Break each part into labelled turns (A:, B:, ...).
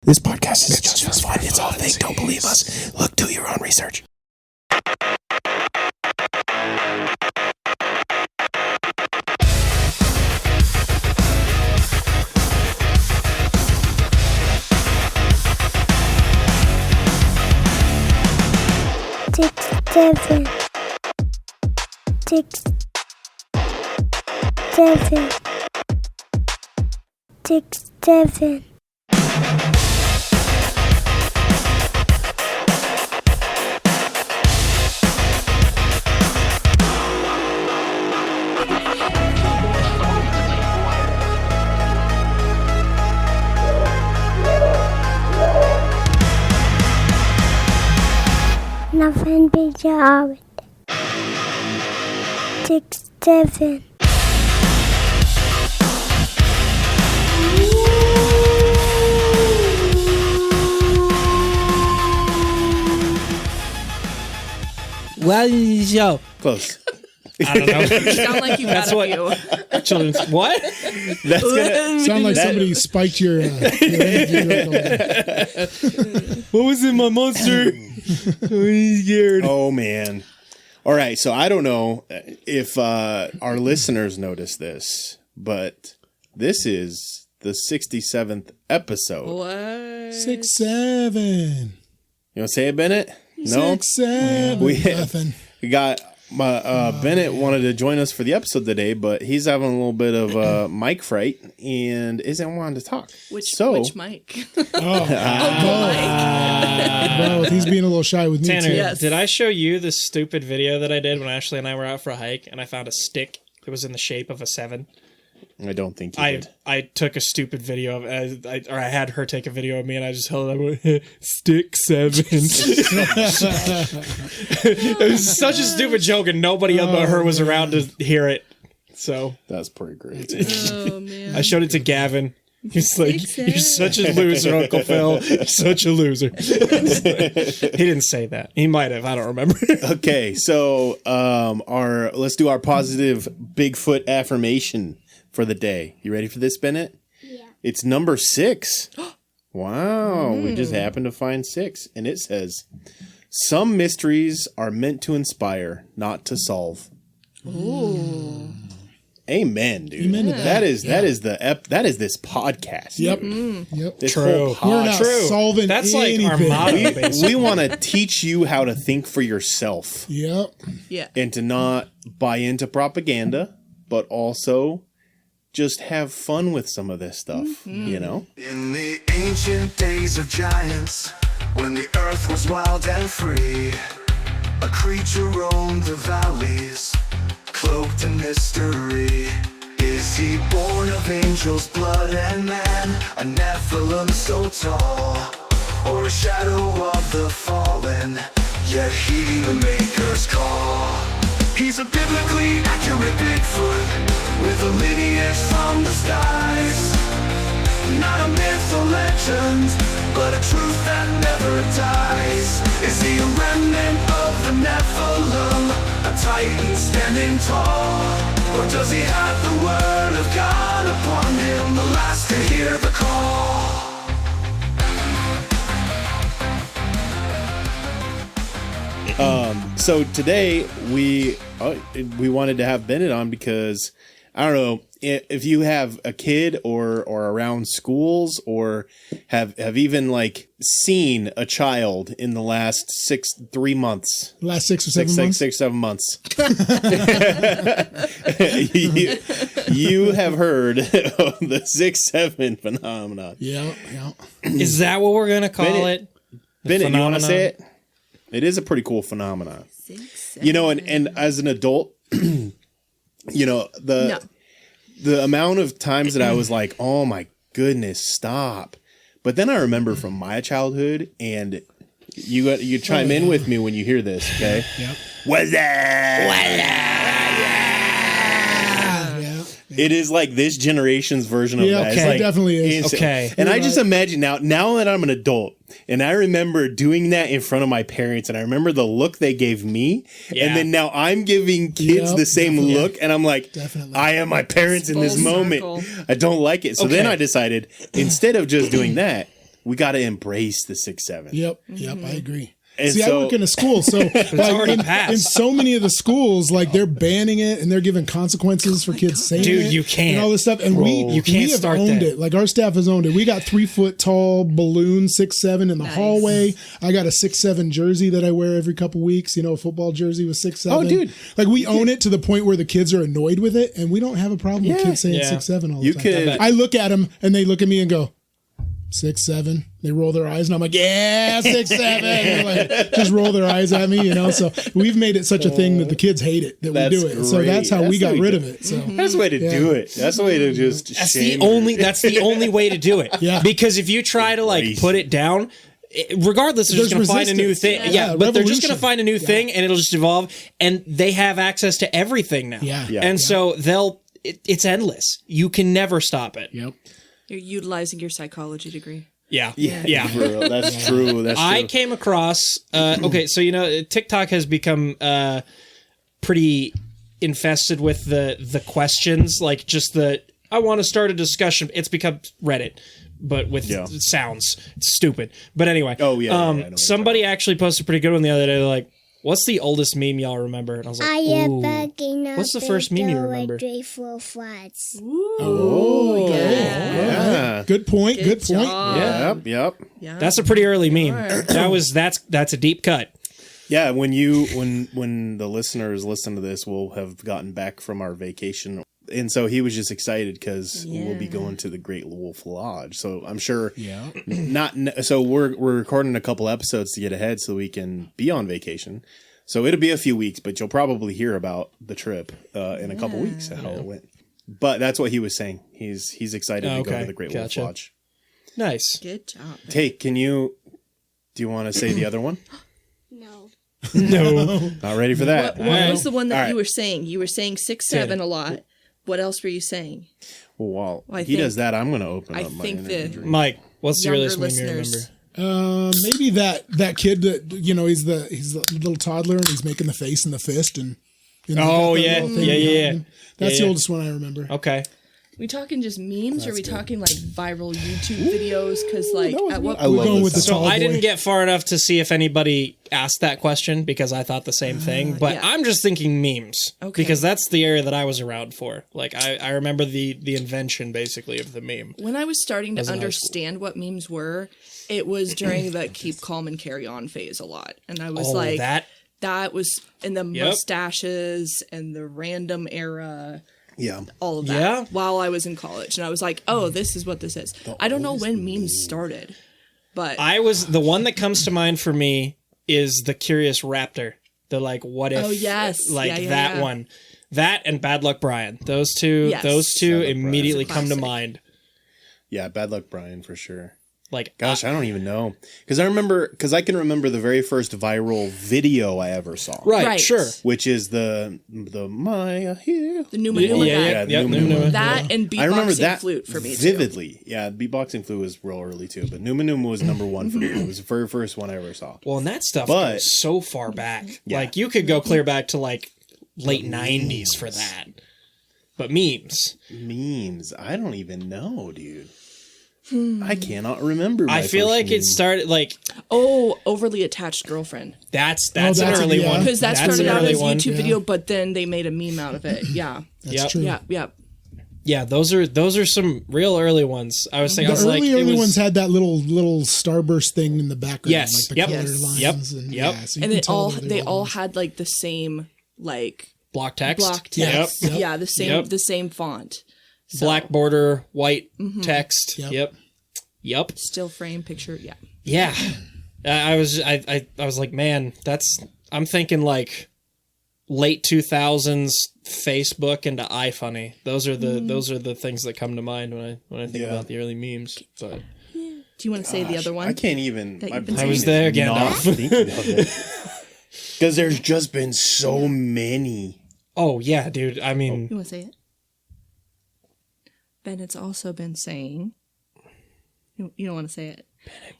A: This podcast is just fun. It's all fake. Don't believe us. Look, do your own research.
B: Six, seven. Nothing beyond 6, 7.
C: Well, show.
A: Close.
C: I don't know.
D: You sound like you've got a few.
C: Children's what?
A: That's gonna
E: Sound like somebody spiked your energy.
C: What was in my monster? I'm scared.
A: Oh man. All right, so I don't know if our listeners notice this, but this is the 67th episode.
D: What?
E: 6, 7.
A: You want to say it, Bennett? No.
E: 6, 7. Nothing.
A: We got Bennett wanted to join us for the episode today, but he's having a little bit of mic fright and isn't wanting to talk.
D: Which mic?
E: No, he's being a little shy with me
C: Tanner,
E: too.
D: Yes.
C: did I show you the stupid video that I did when Ashley and I were out for a hike and I found a stick that was in the shape of a 7?
A: I don't think you did.
C: I took a stupid video of I had her take a video of me and I just held it up stick 7. It was such a stupid joke and nobody but her was around to hear it. So
A: That's pretty great.
D: Oh man.
C: I showed it to Gavin. He's like, "You're such a loser, Uncle Phil. You're such a loser." He didn't say that. He might have. I don't remember.
A: Okay, so let's do our positive Bigfoot affirmation for the day. You ready for this, Bennett?
B: Yeah.
A: It's number 6. Wow, we just happened to find 6, and it says, "Some mysteries are meant to inspire, not to solve."
D: Ooh.
A: Amen, dude.
E: Amen to that.
A: That is this podcast.
E: Yep.
A: dude.
E: Yep.
A: This
C: True.
A: whole
E: We're not
C: True.
E: solving
C: That's like our
E: anything.
C: motto, basically.
A: we want to teach you how to think for yourself
E: Yep.
D: Yeah.
A: and to not buy into propaganda, but also just have fun with some of this stuff, you know?
F: In the ancient days of giants, when the earth was wild and free, a creature roamed the valleys, cloaked in mystery. Is he born of angels' blood and man, a Nephilim so tall, or a shadow of the fallen, yet heeding the Maker's call? He's a biblically accurate Bigfoot, with a lineage from the skies. Not a myth or legend, but a truth that never dies. Is he a remnant of the Nephilim, a titan standing tall? Or does he have the word of God upon him, the last to hear the call?
A: So today we wanted to have Bennett on because I don't know if you have a kid or around schools or have even like seen a child in the last 3 months.
E: Last 6 or 7 months.
A: 7 months. you have heard of the 6-7 phenomenon.
E: Yeah.
C: Is that what we're gonna call
A: Bennett.
C: it?
A: Bennett, you want to
C: phenomenon?
A: say it? It is a pretty cool phenomenon. You know, and as an adult, you know, the amount of times that I was like, oh my goodness, stop. But then I remember from my childhood, and you chime in with me when you hear this, okay?
E: Yep.
A: What's that? It is like this generation's version of
E: Yeah,
A: that.
E: okay,
A: It's like,
E: it definitely is.
A: insane.
C: Okay.
A: And
E: You're
A: I just
E: right.
A: imagine now that I'm an adult, and I remember doing that in front of my parents, and I remember the look they gave me,
C: Yeah.
A: and then now I'm giving kids
E: Yep,
A: the same
E: definitely.
A: look, and I'm like,
E: Definitely.
A: I am my parents in this
D: Full
A: moment.
D: circle.
A: I don't like it. So then
C: Okay.
A: I decided, instead of just doing that, we got to embrace the 6-7.
E: Yep, I agree.
A: And
E: See, I work in a school, so like,
C: already passed.
E: in so many of the schools, like they're banning it and they're giving consequences for kids saying
C: Dude,
E: it
C: you can't.
E: and all this stuff. And
C: You can't
E: we have
C: start
E: owned
C: that.
E: it. Like our staff has owned it. We got 3-foot tall balloon 6-7 in the hallway. I got a 6-7 jersey that I wear every couple weeks. You know, a football jersey with 6-7.
A: Oh, dude.
E: Like we own it to the point where the kids are annoyed with it, and we don't have a problem with kids saying
C: Yeah.
E: 6-7 all the
A: You
E: time.
A: could-
E: I look at them and they look at me and go, 6-7. They roll their eyes, and I'm like, yeah, 6-7. They're like, just roll their eyes at me, you know. So we've made it such a thing that the kids hate it that
A: That's
E: we do it. So
A: great.
E: that's how we
A: That's
E: got
A: the
E: rid
A: way
E: of
A: to-
E: it. So
A: That's the way to do it. That's the way to just
C: That's
A: shame
C: That's the only way to do it.
E: Yeah.
C: Because if you try to like
A: Embrace
C: put it down, regardless, they're just going
E: There's
C: to find a new
E: resistance.
C: thing.
E: Yeah,
C: Yeah, but they're just going
E: revolution.
C: to find a new thing, and it'll just evolve. And they have access to everything now.
E: Yeah.
A: Yeah.
C: And so it's endless. You can never stop it.
E: Yep.
D: You're utilizing your psychology degree.
C: Yeah.
A: Yeah, for real. That's true. That's true.
C: I came across okay, so you know TikTok has become pretty infested with the questions, like just I want to start a discussion. It's become Reddit, but with sounds. It's stupid. But anyway,
A: Oh, yeah, I know what you're
C: somebody actually posted a pretty good one the other day. They're like, what's the oldest meme y'all remember? And I was like, ooh. What's the first meme you remember?
A: Yeah.
E: Good point. Good point.
D: job.
A: Yep.
D: Yeah.
C: That's a pretty early meme. That's a deep cut.
A: Yeah, when the listeners listen to this, we'll have gotten back from our vacation, and so he was just excited because we'll be going to the Great Wolf Lodge. So I'm sure, so we're recording a couple episodes to get ahead so we can be on vacation. So it'll be a few weeks, but you'll probably hear about the trip in a couple weeks how it went. But that's what he was saying. He's excited to go to the Great Wolf Lodge.
C: Nice.
D: Good job.
A: Take, do you want to say the other one?
C: No.
A: Not ready for that.
D: What was the one that
A: All right.
D: you were saying? You were saying 6-7 a lot. What else were you saying?
A: Well,
D: I
A: he does
D: think-
A: that. I'm going to open
D: I
A: up my
D: think
A: energy
D: the-
A: drink.
C: Mike, what's the
D: Younger
C: earliest meme you
D: listeners.
C: remember?
E: Maybe that kid that he's the little toddler and he's making the face and the fist and.
C: Oh,
E: that
C: yeah.
E: little thing
C: Yeah.
E: behind him. That's
C: Yeah,
E: the
C: yeah.
E: oldest one I remember.
C: Okay.
D: We talking just memes, or are we talking like viral YouTube videos? Because like, at what
A: I love
E: going
A: this
E: with the
A: stuff.
E: tall
C: So I
E: boy.
C: didn't get far enough to see if anybody asked that question because I thought the same thing. But
D: yeah.
C: I'm just thinking memes
D: Okay.
C: because that's the area that I was around for. Like I remember the invention basically of the meme.
D: When I was starting to
C: in high school.
D: understand what memes were, it was during the keep calm and carry on phase a lot. And I was
C: Oh,
D: like,
C: that
D: that was in the
C: Yep.
D: mustaches and the random era,
A: Yeah.
D: all of that
C: Yeah.
D: while I was in college. And I was like, oh, this is what this is. I don't know when memes started, but
C: the one that comes to mind for me is the Curious Raptor. The like what if
D: Oh, yes.
C: like
D: Yeah,
C: that
D: yeah.
C: one. That and Bad Luck Brian. Those two
D: Yes.
C: those two
A: Bad Luck
C: immediately
D: Brian's a
C: come to
D: classic.
C: mind.
A: Yeah. Bad Luck Brian for sure.
C: Like
A: Gosh, I don't even know. Because I can remember the very first viral video I ever saw.
D: Right.
C: sure.
A: Which is the Maya here.
D: the Numa Numa
C: Yeah,
D: guy.
C: yeah,
A: the
C: yep,
A: Numa
C: Numa
A: Numa.
C: Numa.
D: That and
A: I remember
D: beatboxing
A: that
D: flute for me too.
A: vividly. Yeah, beatboxing flute was real early too, but Numa Numa was number one for me. It was the very first one I ever saw.
C: Well, and that stuff
A: But-
C: goes so far back.
A: Yeah.
C: Like you could go clear back to like late 90s for that. But memes.
A: Memes, I don't even know, dude. I cannot remember.
C: I feel
A: first
C: like
A: meme.
C: it started like
D: Oh, overly attached girlfriend.
C: that's
E: that's
C: an
E: a-
C: early
E: yeah.
C: one.
D: Because that
C: That's
D: started
C: an
D: out
C: early
D: as a
C: one.
D: YouTube video, but then they made a meme out of it. Yeah.
E: That's
C: Yep.
E: true.
D: Yeah.
C: Yeah, those are some real early ones. I was thinking
E: The
C: I was like
E: early
C: it was,
E: ones had that little starburst thing in the background,
C: Yes,
E: like the
C: yep,
E: colored
D: yes.
E: lines.
C: Yep,
E: And,
C: yep.
E: Yeah, so you
D: And
E: can
D: they
E: tell
D: all
E: that
D: they
E: were
D: all
E: old ones.
D: had like the same like
C: block text.
D: block
C: Yep.
D: text.
E: Yep.
D: Yeah, the same
C: Yep.
D: the same font. So,
C: Black border, white text.
E: Yep.
C: Yep.
D: still frame picture. Yeah.
C: Yeah. I was like, man, I'm thinking like late 2000s Facebook into iFunny. Those are the things that come to mind when I think about the early memes. But
D: Do you want to say the other one?
A: I can't even.
D: That
A: My
D: you've been
A: brain
C: I was
A: is
C: there,
A: not
C: Gandalf.
A: thinking of it. Because there's just been so many.
C: oh yeah, dude. I mean,
D: You want to say it? Bennett's also been saying. You don't want to say it.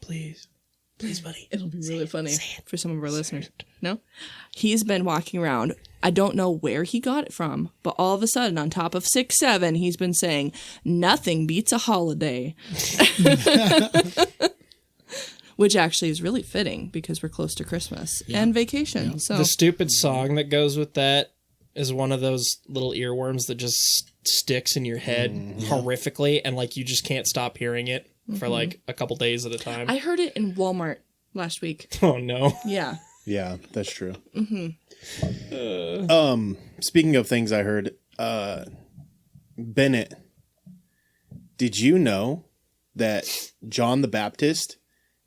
C: please, buddy.
D: It'll be really funny for some of our listeners. No? He's been walking around. I don't know where he got it from, but all of a sudden, on top of 6-7, he's been saying, nothing beats a holiday. which actually is really fitting because we're close to Christmas and vacation. So
C: The stupid song that goes with that is one of those little earworms that just sticks in your head horrifically, and like you just can't stop hearing it for like a couple days at a time.
D: I heard it in Walmart last week.
C: Oh no.
D: Yeah.
A: Yeah, that's true. Speaking of things I heard, Bennett, did you know that John the Baptist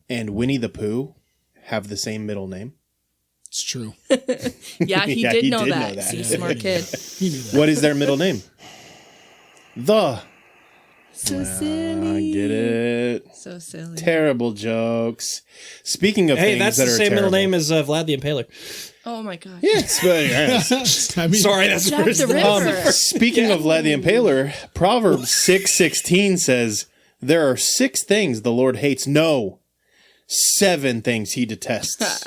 A: and Winnie the Pooh have the same middle name?
E: It's true.
D: Yeah, he
A: Yeah,
D: did
A: he
D: know
A: did
D: that.
A: know that.
D: See, smart kid.
E: He knew that.
A: What is their middle name? The.
D: So silly.
A: I get it.
D: So silly.
A: Terrible jokes. Speaking of
C: Hey,
A: things
C: that's
A: that
C: the
A: are
C: same
A: terrible.
C: middle name as Vlad the Impaler.
D: Oh my god.
A: Yes, but yes.
E: I mean,
C: Sorry, that's
D: Jack
C: first
D: the
C: thought.
D: Ripper.
A: Speaking of Vlad the Impaler, Proverbs 6:16 says, "There are 6 things the Lord hates. No, 7 things he detests."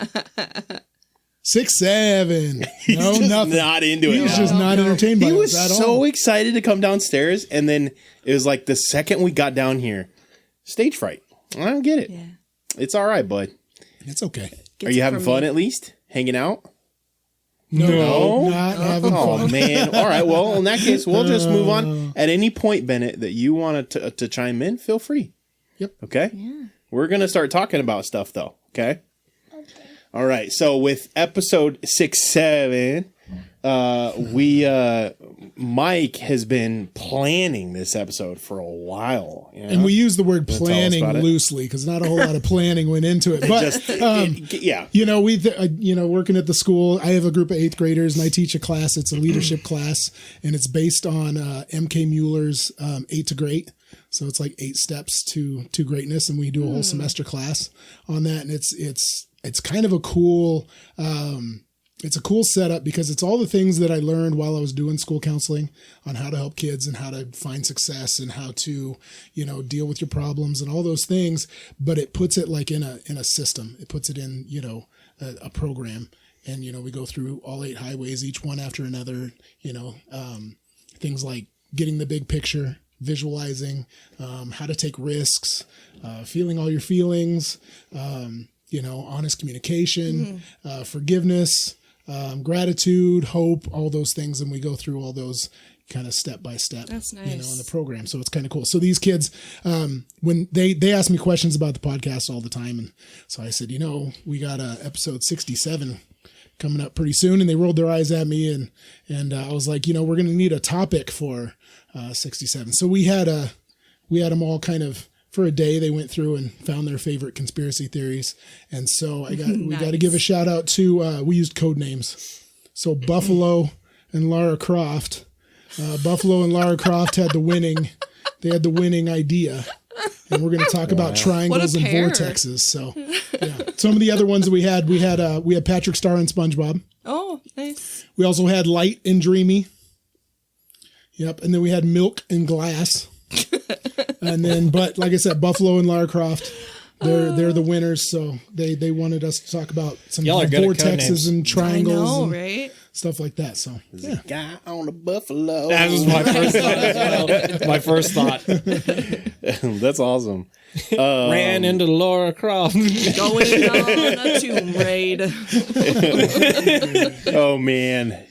E: 6, 7. No,
A: Just
E: nothing.
A: not into it.
E: He's
A: now.
E: just not entertained by
A: He
E: us
A: was
E: at
A: so
E: all.
A: excited to come downstairs, and then it was like the second we got down here, stage fright. I don't get it.
D: Yeah.
A: It's all right, bud.
E: It's okay.
A: Are you having fun at least? Hanging out?
E: No, not having
A: Oh
E: fun.
A: man! All right. Well, in that case, we'll just move on. At any point, Bennett, that you want to chime in, feel free.
E: Yep.
A: Okay. Yeah. We're gonna start talking about stuff though. Okay. All right. So with episode 6, 7, Mike has been planning this episode for a while. You know?
E: And we use the word
A: tell us
E: planning
A: about it?
E: loosely because not a whole lot of planning went into it. But
A: yeah.
E: you know, working at the school, I have a group of 8th graders and I teach a class. It's a leadership class, and it's based on MK Mueller's 8 to Great. So it's like 8 steps to greatness, and we do a whole semester class on that. And it's kind of a cool. It's a cool setup because it's all the things that I learned while I was doing school counseling on how to help kids and how to find success and how to, deal with your problems and all those things. But it puts it like in a system. It puts it in, a program. And, we go through all 8 highways, each one after another, things like getting the big picture, visualizing, how to take risks, feeling all your feelings, honest communication, forgiveness, gratitude, hope, all those things. And we go through all those kind of step by step,
D: That's nice.
E: in the program. So it's kind of cool. So these kids, when they ask me questions about the podcast all the time. And so I said, we got episode 67 coming up pretty soon. And they rolled their eyes at me. And I was like, we're going to need a topic for 67. So we had them all kind of, for a day, they went through and found their favorite conspiracy theories. And so we got to give a shout out to, we used code names. So Buffalo and Lara Croft. Buffalo and Lara Croft had the winning idea. And we're going to talk about triangles and
D: pair.
E: vortexes. So yeah. Some of the other ones that we had Patrick Star and SpongeBob.
D: Oh, nice.
E: We also had Light and Dreamy. Yep. And then we had Milk and Glass. And then, but like I said, Buffalo and Lara Croft, they're the winners. So they wanted us to talk about some
C: Y'all are good at code
E: vortexes
C: names.
E: and
D: I
E: triangles
D: know,
E: and
D: right?
E: stuff like that. So yeah.
A: Guy on a buffalo.
C: That was my first thought as well. My first thought.
A: That's awesome.
C: Ran into Laura Croft.
D: Going on a tomb raid.
A: Oh man.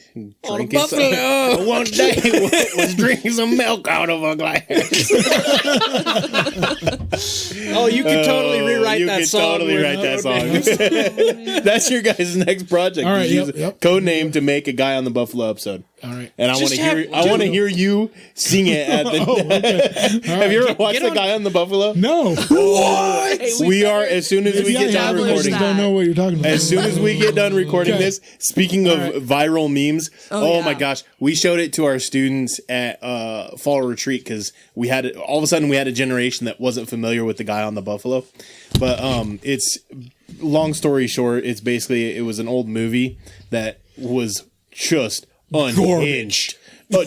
A: Drinking
C: buffalo.
A: One day was drinking some milk out of a glass.
C: Oh, you could totally rewrite
A: you
C: that
A: could
C: song.
A: totally
C: with
A: write that
C: code
A: song. That's your guys' next project.
E: All right,
A: You
E: yep,
A: use
E: yep.
A: code name to make a Guy on the Buffalo episode.
E: All right.
A: And I want
C: Just
A: to
C: have-
A: hear. I want to hear you sing it at the. Have you ever watched
C: get
A: the
C: on-
A: Guy on the Buffalo?
E: No.
D: Hey,
A: We are as soon as we
E: Yeah,
A: get done
D: establish
A: recording.
E: I
D: that.
E: don't know what you're talking about.
A: As soon as we get done recording
E: Okay.
A: this, speaking of viral memes, oh
D: yeah.
A: my gosh, we showed it to our students at fall retreat because we had all of a sudden we had a generation that wasn't familiar with the Guy on the Buffalo. But it's long story short, it's basically it was an old movie that was just unhinged.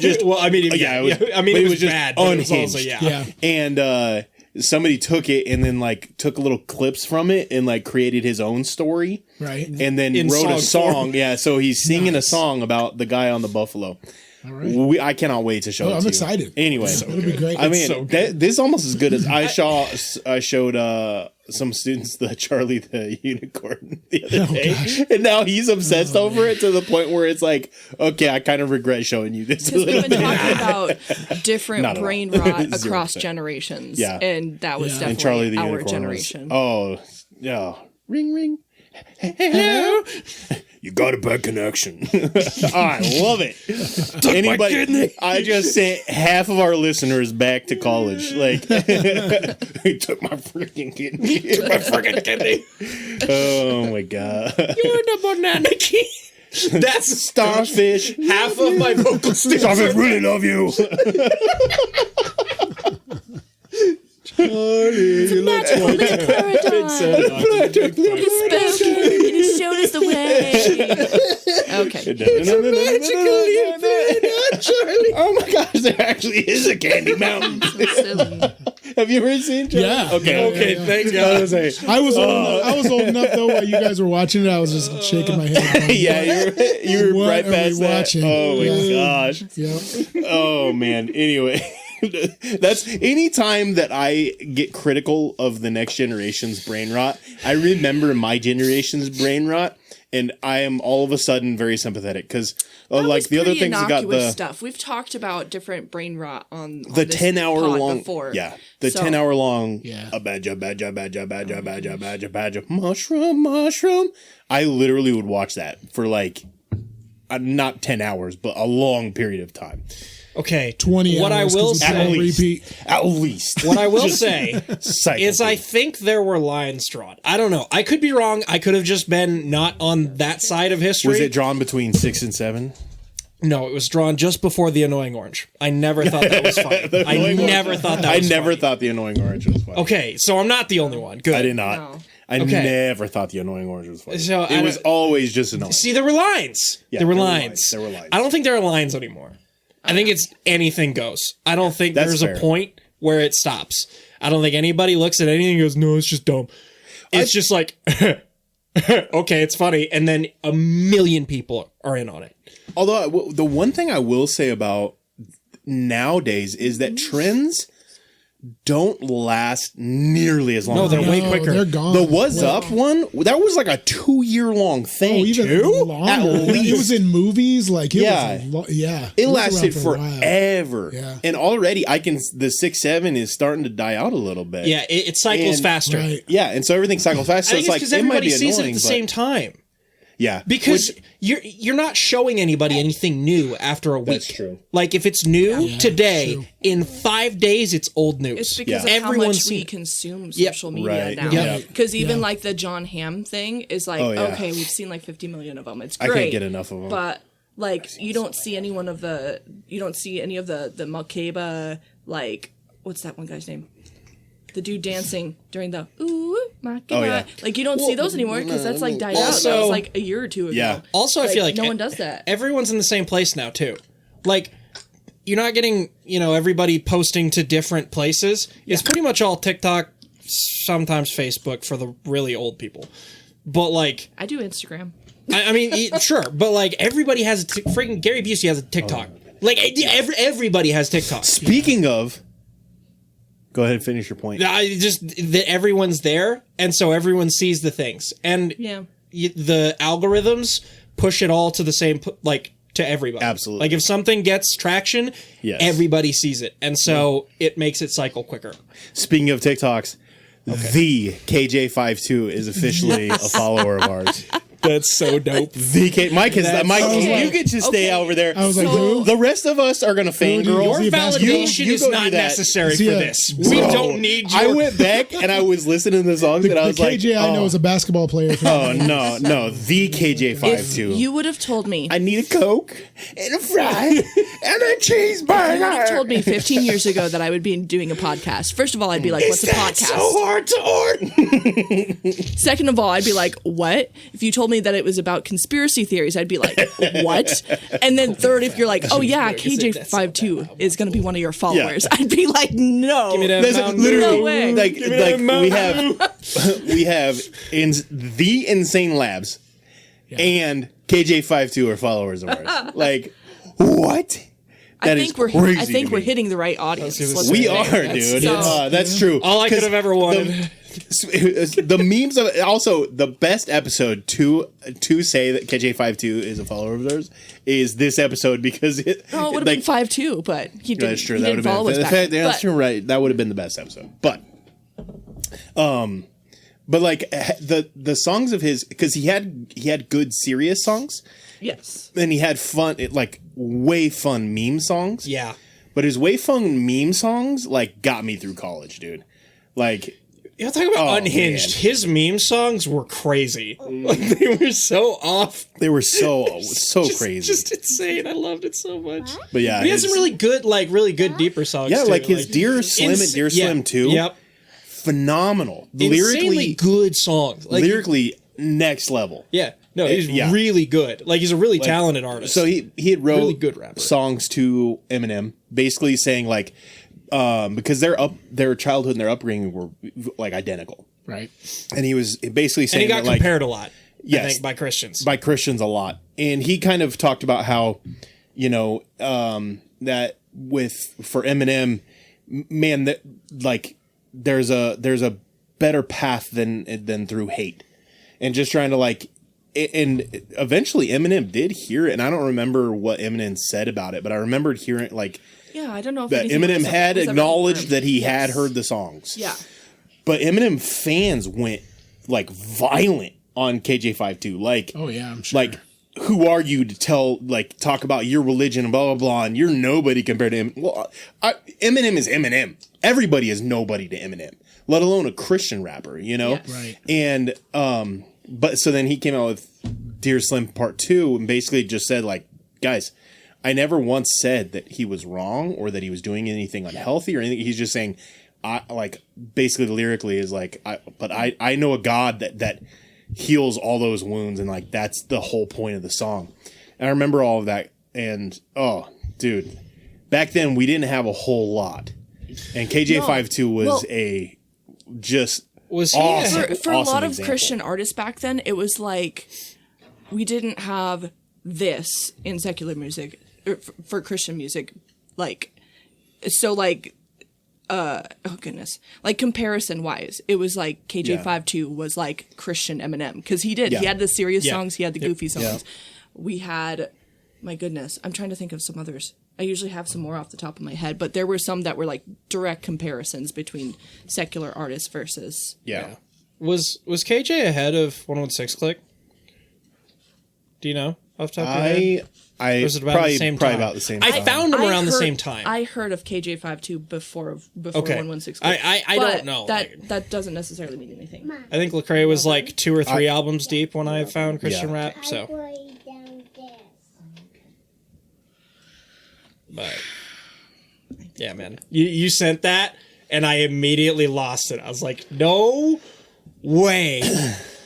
A: Just
C: Well, I mean, it was bad, but it was also, yeah.
E: Yeah.
A: And somebody took it and then like took little clips from it and like created his own story.
E: Right.
A: And then
C: In
A: wrote a
C: song form.
A: song. Yeah, so he's singing
E: Nice.
A: a song about the Guy on the Buffalo.
E: All right.
A: I cannot wait to show it
E: I'm
A: to you.
E: excited.
A: Anyway,
E: That'll be great.
A: I mean,
C: so
A: this is almost as good as I showed some students the Charlie the Unicorn the other day, and now he's obsessed over it to the point where it's like, okay, I kind of regret showing you this.
D: Because we've been talking about different
A: Not at all.
D: brain rot
A: 0%.
D: across generations.
A: Yeah.
D: And that was
A: And Charlie
D: definitely
A: the
D: our
A: Unicorn
D: generation.
A: oh, yeah. Ring, ring. Hello. You got a bad connection. I love it. Anybody? I just sent half of our listeners back to college. Like, he took my freaking kidney. Took my freaking kidney. Oh my god.
C: You're the banana key. That's
A: Starfish.
C: half of my vocal sticks.
A: Starfish, really love you.
D: Magical paradigm. He spoke and he showed us the way. Okay.
A: Oh my gosh, there actually is a candy mountain. Have you ever seen Charlie?
E: Yeah.
A: Okay.
E: Yeah.
A: Thank God.
E: I was old enough though while you guys were watching it. I was just shaking my head. Going,
A: Yeah, you were
E: What
A: right
E: are we
A: past that.
E: watching?
A: Oh my
E: Yeah.
A: gosh.
E: Yeah.
A: Oh man. Anyway, that's anytime that I get critical of the next generation's brain rot, I remember my generation's brain rot, and I am all of a sudden very sympathetic because like the other things that got the
D: stuff. We've talked about different brain rot on
A: the
D: this
A: 10-hour
D: pod
A: long
D: before.
A: the
D: So-
A: 10-hour long
E: Yeah.
A: a badger mushroom. I literally would watch that for like not 10 hours but a long period of time.
C: Okay.
E: 20
C: What I
E: hours
C: will
E: 'cause it's
C: say,
E: on repeat.
A: At least.
C: what I will say
A: Cycle
C: is I
A: through.
C: think there were lines drawn. I don't know. I could be wrong. I could have just been not on that side of history.
A: Was it drawn between 6 and 7?
C: No, it was drawn just before the annoying orange. I never thought that was funny. I never thought that
A: I
C: was
A: never
C: funny.
A: thought the annoying orange was funny.
C: Okay, so I'm not the only one. Good.
A: I did not.
D: No.
A: I
C: Okay.
A: never thought the annoying orange was funny.
C: So,
A: it was always just annoying.
C: See, there were lines.
A: Yeah,
C: there were
A: there were
C: lines.
A: lines. There were lines.
C: I don't think there are lines anymore. I think it's anything goes. I don't think
A: That's
C: there's
A: fair.
C: a point where it stops. I don't think anybody looks at anything and goes, no, it's just dumb. It's just like, okay, it's funny. And then a million people are in on it.
A: Although the one thing I will say about nowadays is that trends don't last nearly as long.
C: No,
A: as
C: they're
A: they
C: way
A: used to.
C: quicker.
E: They're gone.
A: The What's Up one, that was like a 2-year-long thing.
E: Oh, even
A: too?
E: longer.
A: At least.
E: It was in movies. Like it
A: Yeah.
E: was yeah.
A: It
E: was
A: lasted
E: around for a while.
A: forever.
E: Yeah.
A: And already the 6-7 is starting to die out a little bit.
C: Yeah, it cycles
A: And-
C: faster.
E: Right.
A: Yeah, and so everything cycles fast.
C: I
A: So
C: think
A: it's like
C: because
A: it might
C: everybody
A: be
C: sees it
A: annoying,
C: at the
A: but-
C: same time.
A: Yeah.
C: Because
A: Which-
C: you're not showing anybody anything new after a week.
A: That's true.
C: Like if it's new
E: Yeah,
C: today,
E: true.
C: in 5 days it's old news.
D: It's because
A: Yeah.
D: of how
C: Everyone's
D: much
C: seen
D: we
C: it.
D: consume
C: Yep.
D: social media
A: Right.
D: now.
A: Yeah.
D: Because even
E: Yeah.
D: like the John Hamm thing is like,
A: Oh, yeah.
D: okay, we've seen like 50 million of them. It's
A: I
D: great.
A: can't get enough of them.
D: But like, you don't see any of the Makeba, like, what's that one guy's name? The dude dancing during the ooh Makeba.
A: Oh, yeah.
D: Like you don't see those anymore because that's like died out.
C: Also-
D: That was like a year or two ago.
A: Yeah.
C: Also, I feel like
D: no one does that.
C: Everyone's in the same place now too. Like you're not getting, everybody posting to different places. It's pretty much all TikTok, sometimes Facebook for the really old people. But like,
D: I do Instagram.
C: I mean, sure, but like everybody has freaking Gary Busey has a TikTok. Like everybody has TikTok.
A: Speaking of, go ahead and finish your point.
C: I just that everyone's there, and so everyone sees the things, and
D: Yeah.
C: the algorithms push it all to the same, like to everybody.
A: Absolutely.
C: Like if something gets traction,
A: Yes.
C: everybody sees it, and so it makes it cycle quicker.
A: Speaking of TikToks, the KJ52 is officially a follower of ours.
C: That's so dope.
A: Mike,
D: okay.
A: you get to stay
D: Okay.
A: over there.
E: I was like, who?
A: The rest of us are gonna fangirl.
E: Your
C: Your
E: basketball?
C: validation
A: You
C: is
A: go
C: not
A: do that.
C: necessary
E: See,
C: for
E: yeah.
C: this. We
A: Bro,
C: don't need your...
A: I went back and I was listening to the songs and I
E: The
A: was like,
E: KJ I know
A: oh,
E: is a basketball player.
A: oh no, the
D: If
A: KJ52.
D: you would have told me,
A: I need a Coke and a fry and a
D: you would
A: cheeseburger.
D: have told me 15 years ago that I would be doing a podcast. First of all, I'd be like, "What's a
A: That's
D: podcast?"
A: so hard to order.
D: Second of all, I'd be like, "What?" If you told me that it was about conspiracy theories, I'd be like, "What?" And then third, if you're like, "Oh yeah, KJ52 is going to be one of your followers," I'd be like, "No."
C: Give me that
A: That's
C: Mountain
A: literally
D: No way.
A: like
C: Give me that
A: we have in the Insane Labs and KJ52 are followers of ours. Like what?
D: I
A: That is
D: think we're
A: crazy to
D: we're
A: me.
D: hitting the right audience. is what
C: That's
D: I'm
A: We
D: saying.
A: are, dude.
D: So-
A: That's true.
C: All I could have ever wanted.
A: the memes of also the best episode to say that KJ52 is a follower of theirs is this episode because it
D: it would have been 5-2, but he didn't.
A: that's true.
D: He
A: That
D: didn't
A: would
D: follow
A: have
D: us
A: been
D: back.
A: that's true, right. That would have been the best episode. But like the songs of his, because he had good serious songs.
D: Yes.
A: And he had fun, like way fun meme songs.
C: Yeah.
A: But his way fun meme songs like got me through college, dude. Like,
C: You know, talk about unhinged.
A: man.
C: His meme songs were crazy. Like they were so off.
A: they were so
C: Just-
A: crazy.
C: Just insane. I loved it so much.
A: But yeah,
C: He has some really good deeper songs.
A: yeah,
C: too.
A: like his Dear Slim and Dear Slim 2.
C: Yep.
A: Phenomenal.
C: Insanely good songs. Like,
A: lyrically next level.
C: yeah. No, he's
A: yeah.
C: really good. Like he's a really talented artist.
A: So he had wrote
C: Really good rapper.
A: songs to Eminem, basically saying like, because their childhood and their upbringing were like identical,
E: Right.
A: and he was basically
C: and
A: saying
C: he got
A: that, like,
C: compared a lot. I
A: Yes.
C: think by Christians.
A: by Christians a lot, and he kind of talked about how, you know, that for Eminem, man, that like there's a better path than through hate, and just trying to like. And eventually Eminem did hear it, and I don't remember what Eminem said about it, but I remembered hearing like
D: Yeah, I don't know if
A: that
D: anything
A: Eminem
D: was
A: had
D: ever
A: acknowledged
D: confirmed.
A: that he
D: Yes.
A: had heard the songs.
D: Yeah.
A: But Eminem fans went like violent on KJ52. Like,
E: Oh yeah, I'm sure.
A: like, who are you to talk about your religion and blah, blah, blah, and you're nobody compared to him. Well, Eminem is Eminem. Everybody is nobody to Eminem, let alone a Christian rapper, you know?
D: Yes.
E: Right.
A: And, but so then he came out with Dear Slim Part 2 and basically just said, like, guys, I never once said that he was wrong or that he was doing anything unhealthy or anything. He's just saying, basically lyrically is like, I know a God that heals all those wounds, and like that's the whole point of the song. And I remember all of that, and oh, dude, back then we didn't have a whole lot, and KJ52 was
D: Well-
C: Was he
A: awesome.
D: For a
A: awesome
D: lot of
A: example.
D: Christian artists back then, it was like we didn't have this in secular music or for Christian music, like so like oh goodness, like comparison wise, it was like KJ52 was like Christian Eminem because he
A: Yeah.
D: had the serious
C: Yeah.
D: songs, he had the goofy songs.
A: Yeah.
D: We had, my goodness, I'm trying to think of some others. I usually have some more off the top of my head, but there were some that were like direct comparisons between secular artists versus.
A: yeah.
C: Was KJ ahead of 116 Click? Do you know off the top of your head?
A: I
C: Or was it about
A: probably,
C: the same
A: probably
C: time?
A: about the same
C: I
A: time.
C: found him
D: I
C: around the
D: heard-
C: same time.
D: I heard of KJ52 before
C: Okay.
D: 116.
C: I
D: But
C: don't know.
D: That doesn't necessarily mean anything.
C: I think Lecrae was like 2 or 3 albums deep when I found Christian
A: Yeah.
C: rap. So, but yeah, man, you sent that, and I immediately lost it. I was like, no way,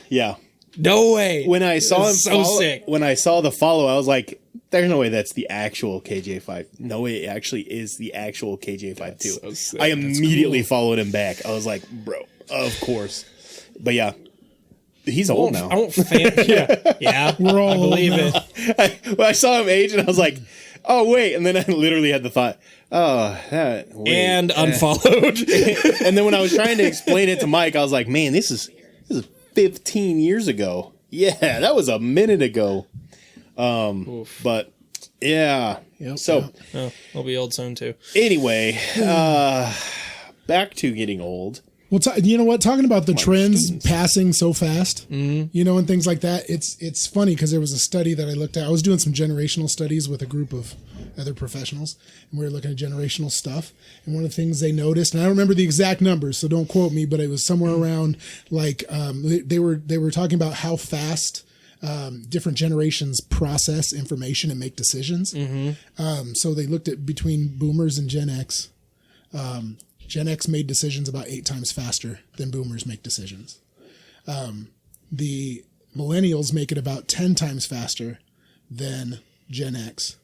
A: Yeah.
C: no way.
A: When I saw him
C: It's so
A: follow,
C: sick.
A: when I saw the follow, I was like, there's no way that's the actual KJ5. No way it actually is the actual KJ52.
C: so sick.
A: I
C: That's
A: immediately followed him back. I was like, bro, of course. But yeah, he's old now.
C: I don't fan. Yeah,
E: We're all
C: I believe
E: old
C: it.
A: When I saw him age, and I was like, oh, wait. And then I literally had the thought, oh, that. Wait.
C: And unfollowed.
A: And then when I was trying to explain it to Mike, I was like, man, this is 15 years ago. Yeah, that was a minute ago. But yeah.
E: Yep.
A: So
C: Oh, I'll be old soon too.
A: anyway, back to getting old.
E: Well, you know what? Talking about the trends passing so fast, you know, and things like that. It's funny because there was a study that I looked at. I was doing some generational studies with a group of other professionals, and we were looking at generational stuff. And one of the things they noticed, and I don't remember the exact numbers, so don't quote me, but it was somewhere around like they were talking about how fast different generations process information and make decisions. So they looked at between boomers and Gen X. Gen X made decisions about 8 times faster than boomers make decisions. The millennials make it about 10 times faster than Gen X.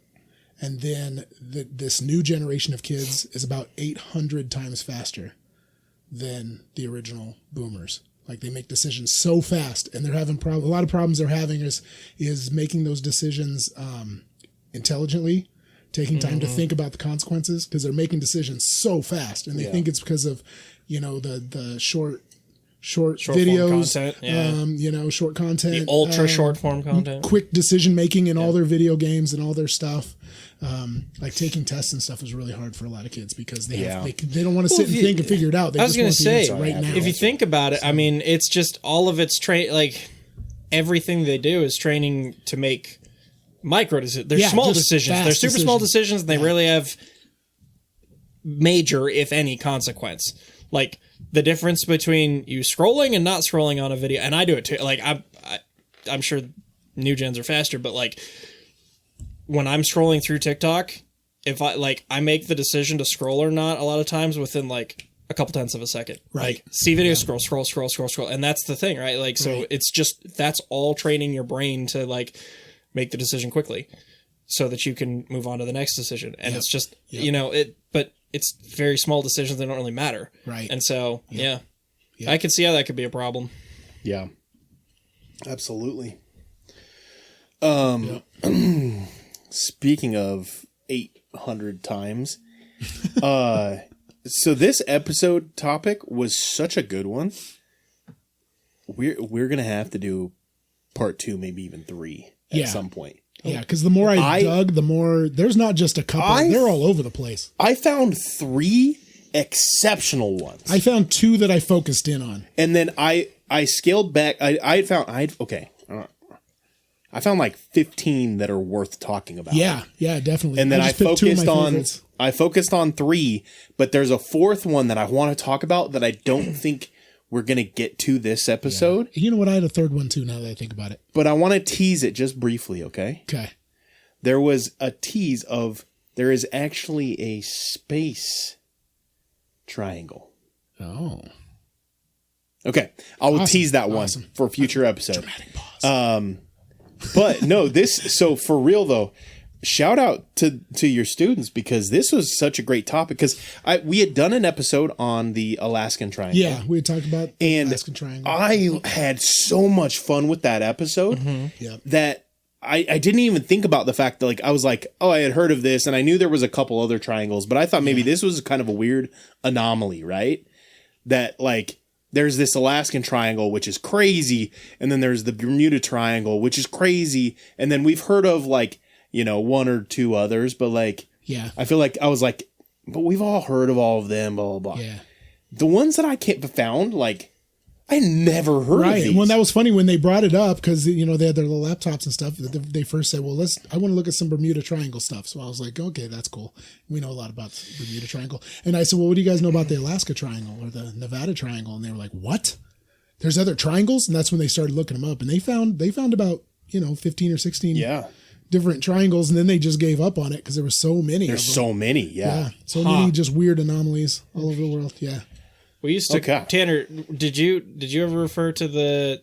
E: And then this new generation of kids is about 800 times faster than the original boomers. Like they make decisions so fast, and they're having a lot of problems they're having is making those decisions intelligently, taking time to think about the consequences, because they're making decisions so fast, and they think it's because of, you know, the short short
C: form
E: videos,
C: content, yeah.
E: Short content,
C: Ultra short form content.
E: quick decision making in all their video games and all their stuff. Like taking tests and stuff is really hard for a lot of kids because they don't want to sit and think and figure it out. They
C: I was going to say,
E: right now.
C: if you think about it, I mean, it's just all of it's like everything they do is training to make micro decisions. They're small decisions. They're super small decisions, and they really have major, if any, consequence. Like the difference between you scrolling and not scrolling on a video, and I do it too. Like I'm sure new gens are faster, but like when I'm scrolling through TikTok, if I make the decision to scroll or not, a lot of times within like a couple tenths of a second.
E: Right.
C: Like see video, scroll, and that's the thing, right? Like so, it's just that's all training your brain to like make the decision quickly, so that you can move on to the next decision. And it's just but it's very small decisions that don't really matter.
E: Right.
C: And so, I can see how that could be a problem.
A: Yeah. Absolutely. Speaking of 800 times, so this episode topic was such a good one. We're gonna have to do part 2, maybe even 3 at some point.
E: Yeah, because the more I dug, the more there's not just a couple; they're all over the place.
A: I found 3 exceptional ones.
E: I found 2 that I focused in on,
A: and then I scaled back. I found like 15 that are worth talking about.
E: Yeah, definitely.
A: And then I focused on
E: favorites.
A: I focused on 3, but there's a 4th one that I want to talk about that I don't think we're going to get to this episode.
E: Yeah. You know what? I had a 3rd one too now that I think about it.
A: But I want to tease it just briefly, okay?
E: Okay.
A: There was a tease of there is actually a space triangle.
E: Oh.
A: Okay. I will tease that one for a future episode.
E: Dramatic pause.
A: But no, so for real though, shout out to your students because this was such a great topic because we had done an episode on the Alaskan Triangle.
E: Yeah, we had talked about the Alaskan Triangle.
A: I had so much fun with that episode that I didn't even think about the fact that like I was like, oh, I had heard of this and I knew there was a couple other triangles, but I thought maybe this was kind of a weird anomaly, right? That like there's this Alaskan Triangle, which is crazy, and then there's the Bermuda Triangle, which is crazy, and then we've heard of like, 1 or 2 others, but like, I feel like I was like, but we've all heard of all of them, blah, blah, blah.
E: Yeah.
A: The ones that I found, like, I never heard of these.
E: Well, that was funny when they brought it up because, they had their little laptops and stuff. They first said, well, I want to look at some Bermuda Triangle stuff. So I was like, okay, that's cool. We know a lot about Bermuda Triangle. And I said, well, what do you guys know about the Alaska Triangle or the Nevada Triangle? And they were like, what? There's other triangles? And that's when they started looking them up. And they found about, 15 or 16 different triangles. And then they just gave up on it because there were so many.
A: There's so many,
E: so many just weird anomalies all over the world. Yeah.
C: We used to Tanner. Did you ever refer to the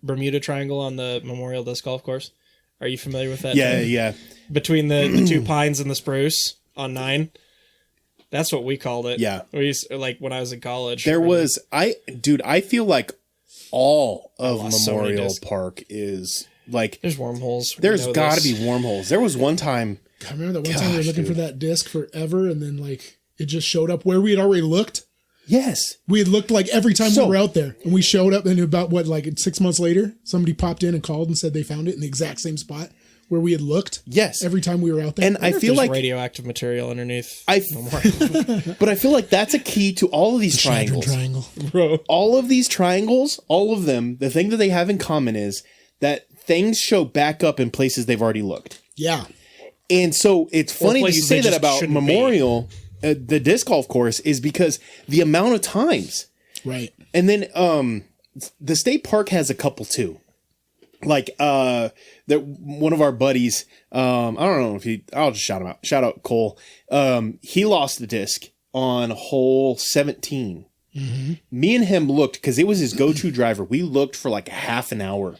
C: Bermuda Triangle on the Memorial Disc Golf Course? Are you familiar with that?
A: Yeah.
C: Between the 2 pines and the spruce on 9. That's what we called it.
A: Yeah.
C: We used like when I was in college.
A: I feel like all of Memorial Park is like
C: there's wormholes.
A: There's got to be wormholes. There was one time.
E: I remember that one time we were looking for that disc forever, and then like it just showed up where we had already looked.
A: Yes.
E: We had looked like every time we were out there and we showed up and about 6 months later, somebody popped in and called and said they found it in the exact same spot where we had looked.
A: Yes.
E: Every time we were out there.
A: And I feel like
C: radioactive material underneath.
A: But I feel like that's a key to all of these triangles.
E: Triangle.
C: Bro.
A: All of these triangles, all of them, the thing that they have in common is that things show back up in places they've already looked.
E: Yeah.
A: And so it's funny that you say that about Memorial. The disc golf course is because the amount of times.
E: Right.
A: And then the state park has a couple too. Like one of our buddies, I don't know if I'll just shout him out. Shout out Cole. He lost the disc on hole 17. Mm-hmm. Me and him looked because it was his go-to driver. We looked for like a half an hour.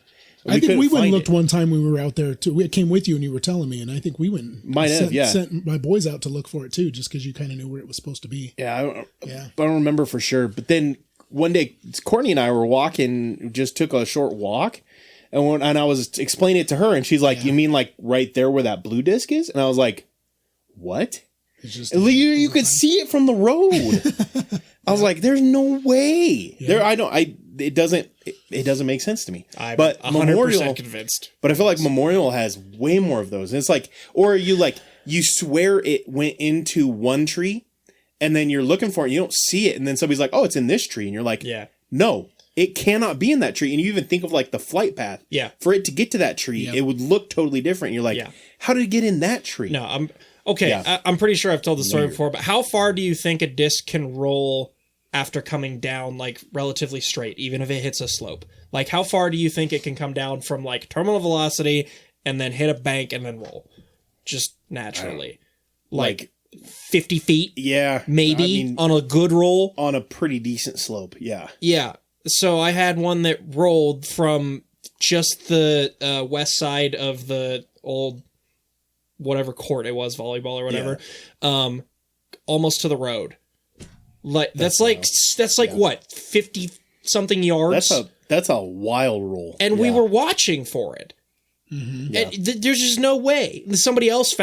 E: I think we went and looked one time when we were out there too. We came with you and you were telling me, and I think we went sent my boys out to look for it too, just because you kind of knew where it was supposed to be.
A: Yeah, I don't remember for sure. But then one day, Courtney and I were walking, just took a short walk, and I was explaining it to her, and she's like, "You mean like right there where that blue disc is?" And I was like, "What?" It's just you could see it from the road. I was like, there's no way. It doesn't make sense to me.
C: I'm
A: but
C: 100%
A: Memorial
C: convinced.
A: But I feel like Memorial has way more of those. And it's like, or you swear it went into one tree and then you're looking for it and you don't see it. And then somebody's like, oh, it's in this tree. And you're like,
C: Yeah.
A: no, it cannot be in that tree. And you even think of like the flight path.
C: Yeah.
A: For it to get to that tree, it would look totally different. And you're like, how did it get in that tree?
C: No, I'm okay.
A: Yeah.
C: I'm pretty sure I've told the story before, but how far do you think a disc can roll after coming down like relatively straight, even if it hits a slope? Like how far do you think it can come down from like terminal velocity and then hit a bank and then roll? Just naturally. Like 50 feet?
A: Yeah.
C: Maybe
A: I mean,
C: on a good roll.
A: on a pretty decent slope. Yeah.
C: Yeah. So I had one that rolled from just the west side of the old whatever court it was, volleyball or whatever, almost to the road. Like that's like what, 50 something yards?
A: That's a wild roll.
C: And we were watching for it. Mm-hmm. And there's just no way. Somebody else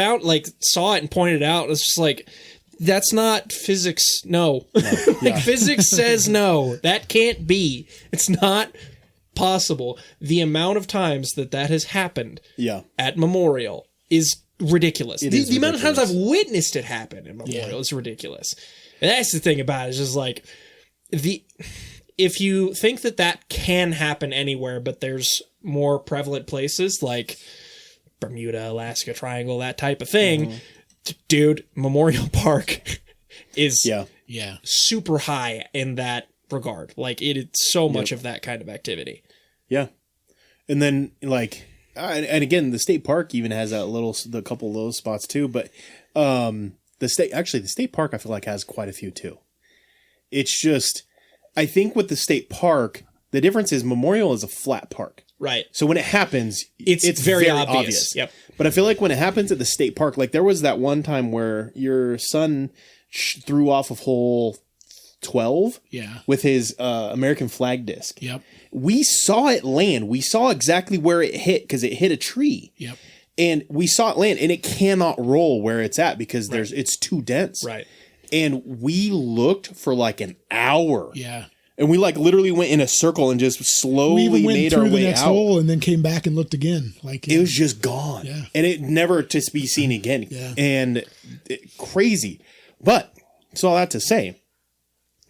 C: saw it and pointed it out. It's just like, that's not physics. No. Physics says no. That can't be. It's not possible. The amount of times that has happened at Memorial is ridiculous. The amount of times I've witnessed it happen at Memorial is ridiculous. And that's the thing about it. It's just like, if you think that can happen anywhere, but there's more prevalent places like Bermuda, Alaska Triangle, that type of thing, dude, Memorial Park is super high in that regard. Like it is so much of that kind of activity.
A: Yeah. And then and again, the state park even has a couple of those spots too, but the state park I feel like has quite a few too. It's just, I think with the state park, the difference is Memorial is a flat park.
C: Right.
A: So when it happens,
C: it's very obvious. Yep.
A: But I feel like when it happens at the state park, like there was that one time where your son threw off of hole 12 with his American flag disc.
E: Yep.
A: We saw it land. We saw exactly where it hit because it hit a tree.
E: Yep.
A: And we saw it land, and it cannot roll where it's at because it's too dense.
C: Right.
A: And we looked for like an hour.
E: Yeah.
A: And we literally went in a circle and just slowly
E: we even went
A: made
E: through
A: our
E: the
A: way
E: next
A: out.
E: hole and then came back and looked again.
A: It was just gone.
E: Yeah.
A: And it never to be seen again.
E: Yeah.
A: And crazy. But so all that to say,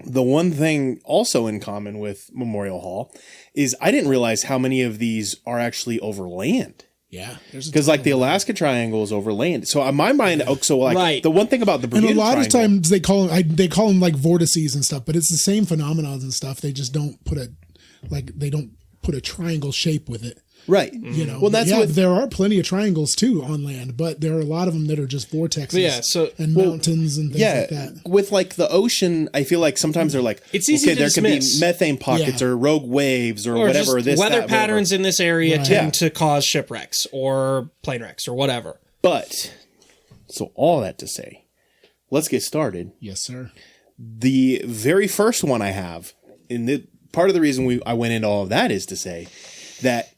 A: the one thing also in common with Memorial Hall is I didn't realize how many of these are actually over land.
E: Yeah.
A: Because the Alaska Triangle is over land. So in my mind, the one thing about the Bermuda
E: and a lot
A: Triangle,
E: of times they call them like vortices and stuff, but it's the same phenomena and stuff. They just don't put a triangle shape with it.
A: Right.
E: You know,
A: well, that's what
E: there are plenty of triangles too on land, but there are a lot of them that are just vortexes and mountains and things like that.
A: With the ocean, I feel like sometimes they're like,
C: it's easy to
A: there could be
C: dismiss.
A: methane pockets or rogue waves or whatever.
C: Just
A: this
C: weather
A: that,
C: patterns
A: whatever.
C: in this area tend to cause shipwrecks or plane wrecks or whatever.
A: But so all that to say, let's get started.
E: Yes, sir.
A: The very first one I have, and part of the reason I went into all of that is to say that.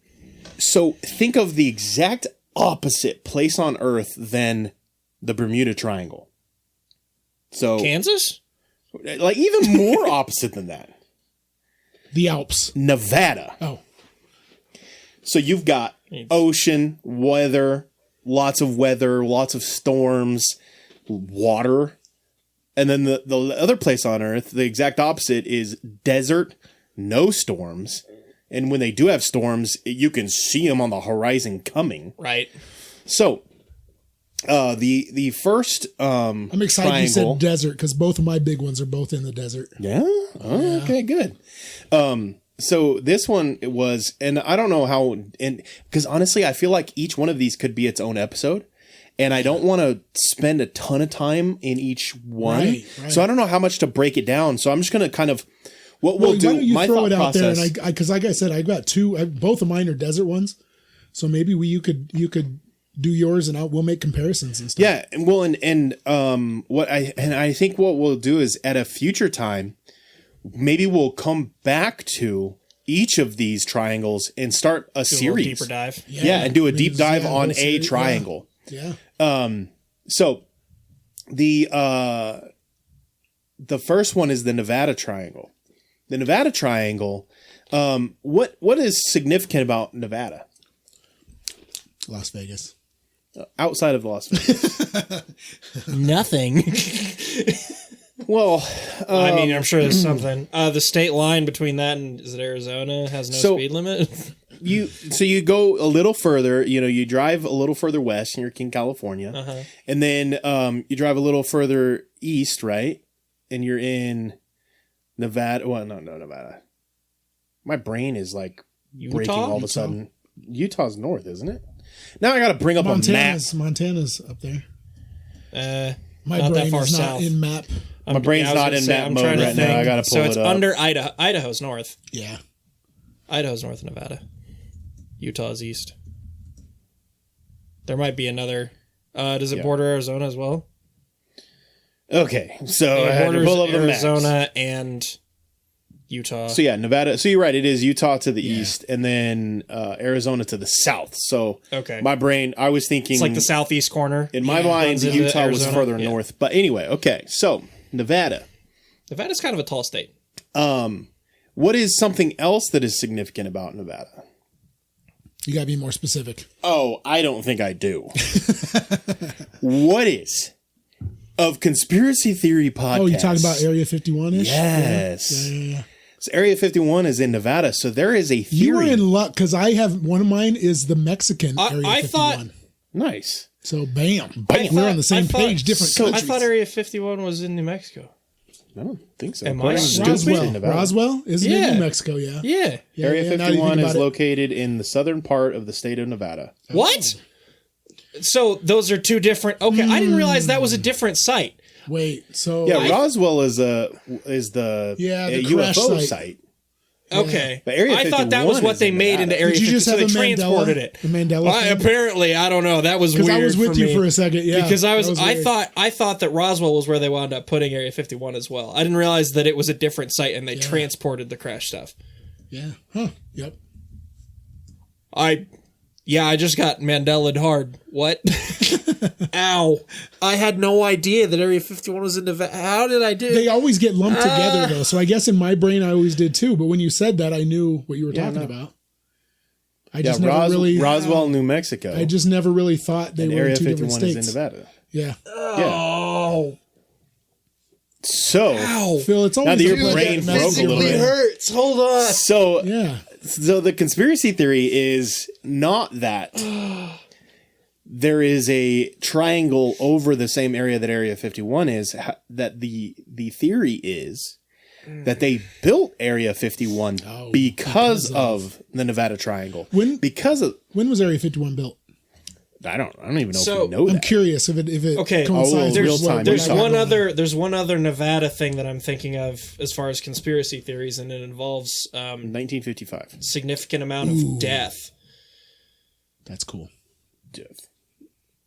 A: So think of the exact opposite place on Earth than the Bermuda Triangle. So
C: Kansas?
A: Even more opposite than that.
E: The Alps.
A: Nevada.
E: Oh.
A: So you've got ocean, weather, lots of storms, water. And then the other place on Earth, the exact opposite is desert, no storms. And when they do have storms, you can see them on the horizon coming.
C: Right.
A: So, the first
E: I'm excited
A: triangle,
E: you said desert because both of my big ones are both in the desert.
A: Yeah? Oh, okay, good. So this one was, and I don't know how, and because honestly, I feel like each one of these could be its own episode. And I don't want to spend a ton of time in each one. Right. So I don't know how much to break it down. So I'm just going to kind of... What we'll do,
E: you
A: my
E: throw
A: thought
E: it out
A: process,
E: there, and because like I said, I've got two. Both of mine are desert ones, so maybe you could do yours, and we'll make comparisons and stuff.
A: Yeah, and I think what we'll do is at a future time, maybe we'll come back to each of these triangles and start a series,
C: deeper dive,
A: and do a deep dive on a triangle.
E: Yeah.
A: So the the first one is the Nevada Triangle. The Nevada Triangle. What is significant about Nevada?
E: Las Vegas.
A: Outside of Las Vegas.
C: Nothing.
A: Well,
C: I mean, I'm sure there's something. The state line between that and is it Arizona has no speed limit.
A: you go a little further. You drive a little further west, and you're in California, and then you drive a little further east, right? And you're in Nevada. Well, no, Nevada. My brain is like breaking all of a sudden. Utah's north, isn't it? Now I got to bring up a map.
E: Montana's up there. My
C: not
E: brain
C: that far
E: is not
C: south.
E: in map.
A: My brain's not in map mode right now. I got to pull it up.
C: So it's under Idaho. Idaho's north.
E: Yeah.
C: Idaho's north of Nevada. Utah's east. There might be another. Does it border Arizona as well?
A: Okay, so I
C: It
A: had to
C: borders
A: pull up the
C: Arizona
A: maps.
C: and Utah.
A: So yeah, Nevada. So you're right. It is Utah to the east, and then Arizona to the south. So
C: Okay.
A: my brain, I was thinking
C: It's like the southeast corner.
A: in my mind,
C: runs into
A: Utah was
C: Arizona.
A: further
C: Yeah.
A: north. But anyway, okay. So Nevada.
C: Nevada's kind of a tall state.
A: What is something else that is significant about Nevada?
E: You got to be more specific.
A: Oh, I don't think I do. What is of conspiracy theory podcast?
E: Oh, you talking about Area 51-ish?
A: Yes.
E: Yeah.
A: So Area 51 is in Nevada, so there is a theory.
E: You were in luck because I have one of mine is the Mexican Area
C: I
E: 51.
C: thought-
A: Nice.
E: So bam.
A: Bam.
E: We're on the same
C: I thought-
E: page, different
C: I
E: countries.
C: thought Area 51 was in New Mexico.
A: I don't think so.
C: Am I
A: According to
C: stupid?
A: Wikipedia,
E: Roswell.
A: Nevada.
E: Roswell? Isn't it
C: Yeah.
E: New Mexico? Yeah.
C: Yeah.
E: Yeah,
A: Area
E: yeah, now that you
A: 51
E: think
A: is
E: about it.
A: located in the southern part of the state of Nevada.
C: What? So those are two different. Okay, I didn't realize that was a different site.
E: Wait, so
A: Yeah, Roswell is the
E: Yeah, the crash
A: UFO
E: site.
A: site.
C: Okay,
A: But Area
C: I thought that was
A: 51
C: what
A: is
C: they
A: in
C: made
A: Nevada.
C: into Area
E: Did you
C: 51.
E: just
C: So
E: have
C: they
E: a Mandela-
C: transported it.
E: the Mandela
C: Well,
E: thing?
C: apparently, I don't know. That was weird.
E: because I was with
C: for
E: you
C: me.
E: for a second. Yeah,
C: Because I
E: that weird.
C: I thought that Roswell was where they wound up putting Area 51 as well. I didn't realize that it was a different site and they transported the crash stuff.
E: Yeah. Huh. Yep.
C: I just got Mandela'd hard. What? Ow. I had no idea that Area 51 was in Nevada. How did I do?
E: They always get lumped together though, so I guess in my brain I always did too. But when you said that, I knew what you were talking about. I just never really
A: Roswell, New Mexico.
E: I just never really thought they
A: and
E: were
A: Area
E: in two
A: 51
E: different
A: is
E: states.
A: in Nevada.
E: Yeah.
C: Oh.
A: So,
C: Ow.
E: Phil, it's
A: now
E: always
A: that your
E: the part
A: brain
E: that messes
A: broke a
E: your
A: little
E: brain.
A: bit.
C: hurts. Hold on.
E: Yeah.
A: So the conspiracy theory is not that there is a triangle over the same area that Area 51 is. That the theory is that they built Area 51 because of the Nevada Triangle.
E: When was Area 51 built?
A: I don't even know
C: So,
A: if we know
E: I'm
A: that.
E: curious if it
C: Okay.
E: coincides
A: real
E: with
A: time.
E: what
C: There's
E: I got
C: one
E: going on.
C: there's one other Nevada thing that I'm thinking of as far as conspiracy theories, and it involves
A: 1955.
C: significant amount of death.
E: That's cool.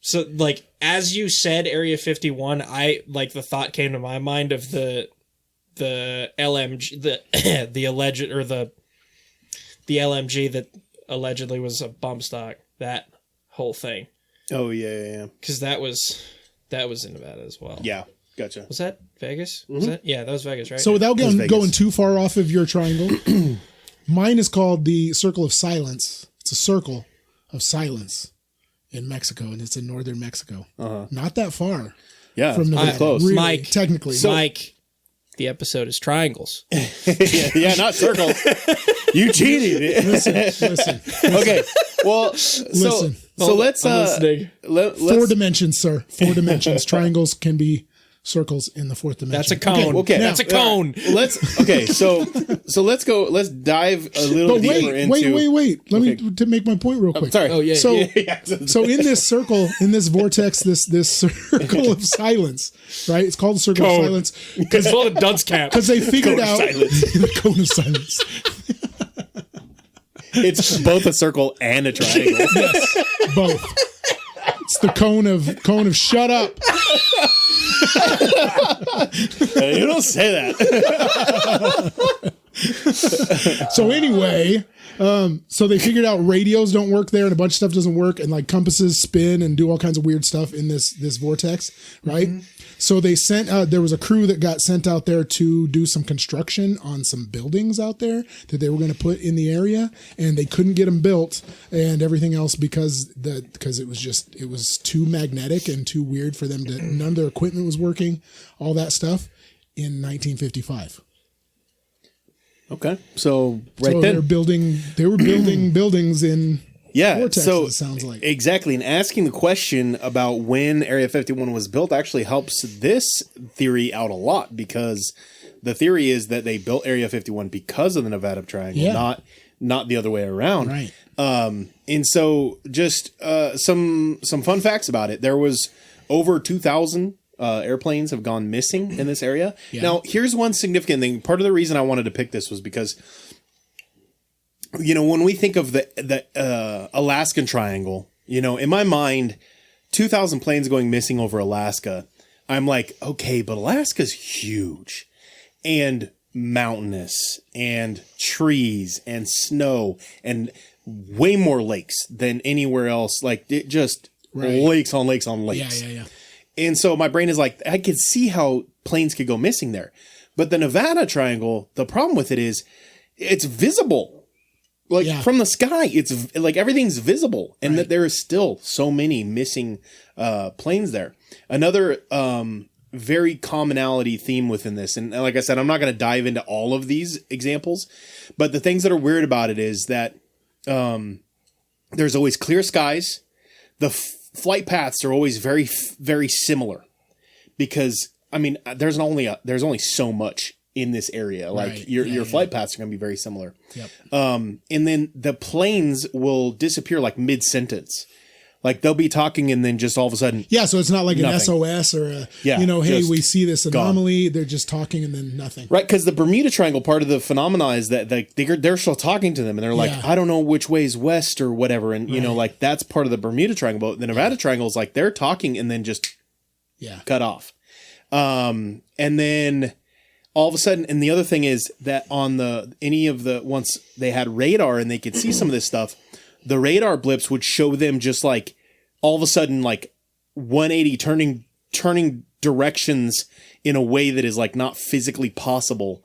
C: So, like, as you said, Area 51, I like the thought came to my mind of the LMG, the alleged or the LMG that allegedly was a bump stock. That whole thing,
A: Oh yeah.
C: because that was in Nevada as well.
A: Yeah, gotcha.
C: Was that Vegas? Was that? Yeah, that was Vegas, right?
E: So without
A: Vegas.
E: going too far off of your triangle, mine is called the Circle of Silence. It's a circle of silence in Mexico, and it's in northern Mexico. Not that far
A: Yeah,
E: from
A: pretty
E: Nevada.
A: close.
E: Really,
C: Mike.
E: technically.
C: Mike, the episode is triangles.
A: yeah, not circle. You cheated.
E: listen,
A: Okay. Well,
E: Listen.
A: so let's
C: listening.
A: let's
E: 4 dimensions, sir. 4 dimensions. Triangles can be circles in the 4th dimension.
C: That's a cone.
A: Okay,
C: That's a cone.
A: let's so let's go. Let's dive a little
E: But
A: deeper into.
E: wait. Let
A: Okay.
E: me to make my point real quick.
A: Sorry.
C: Oh, yeah.
E: So,
A: Yeah.
E: so in this circle, in this vortex, this circle of silence, right? It's called the circle
C: Cone.
E: of silence
C: It's called a dunce cap.
E: because they figured
A: Cone of
E: out
A: silence.
E: the cone of silence.
A: It's both a circle and a triangle.
E: Both. It's the cone of shut up.
A: You don't say that.
E: So anyway, so they figured out radios don't work there and a bunch of stuff doesn't work and like compasses spin and do all kinds of weird stuff in this vortex, right? So they sent there was a crew that got sent out there to do some construction on some buildings out there that they were going to put in the area, and they couldn't get them built and everything else because it was too magnetic and too weird for them to, none of their equipment was working, all that stuff in 1955.
A: Okay. So
E: then they were building buildings in vortexes,
A: so
E: it sounds like.
A: Exactly. And asking the question about when Area 51 was built actually helps this theory out a lot, because the theory is that they built Area 51 because of the Nevada Triangle, not the other way around.
E: Right.
A: And so just some fun facts about it. There was over 2,000 airplanes have gone missing in this area. Yeah. Now, here's one significant thing. Part of the reason I wanted to pick this was because, when we think of the Alaskan Triangle, in my mind, 2,000 planes going missing over Alaska, I'm like, okay, but Alaska's huge and mountainous and trees and snow and way more lakes than anywhere else. Like, it just lakes on lakes on lakes.
E: Yeah.
A: And so my brain is like, I could see how planes could go missing there. But the Nevada Triangle, the problem with it is it's visible. From the sky, it's like everything's visible, and that there is still so many missing planes there. Another very commonality theme within this, and like I said, I'm not going to dive into all of these examples, but the things that are weird about it is that there's always clear skies. The flight paths are always very, very similar, because there's only so much in this area. Like your flight paths are going to be very similar.
E: Yep.
A: And then the planes will disappear like mid-sentence. Like they'll be talking and then just all of a sudden.
E: Yeah. So it's not like
A: nothing.
E: an SOS or a, hey, we see this anomaly. Gone. They're just talking and then nothing.
A: Right. Because the Bermuda Triangle, part of the phenomena is that they're still talking to them and they're like, I don't know which way is west or whatever. And, like that's part of the Bermuda Triangle. But the Nevada Triangle is like they're talking and then just cut off. And then all of a sudden, and the other thing is that on once they had radar and they could see some of this stuff, the radar blips would show them just like all of a sudden like 180 turning directions in a way that is like not physically possible,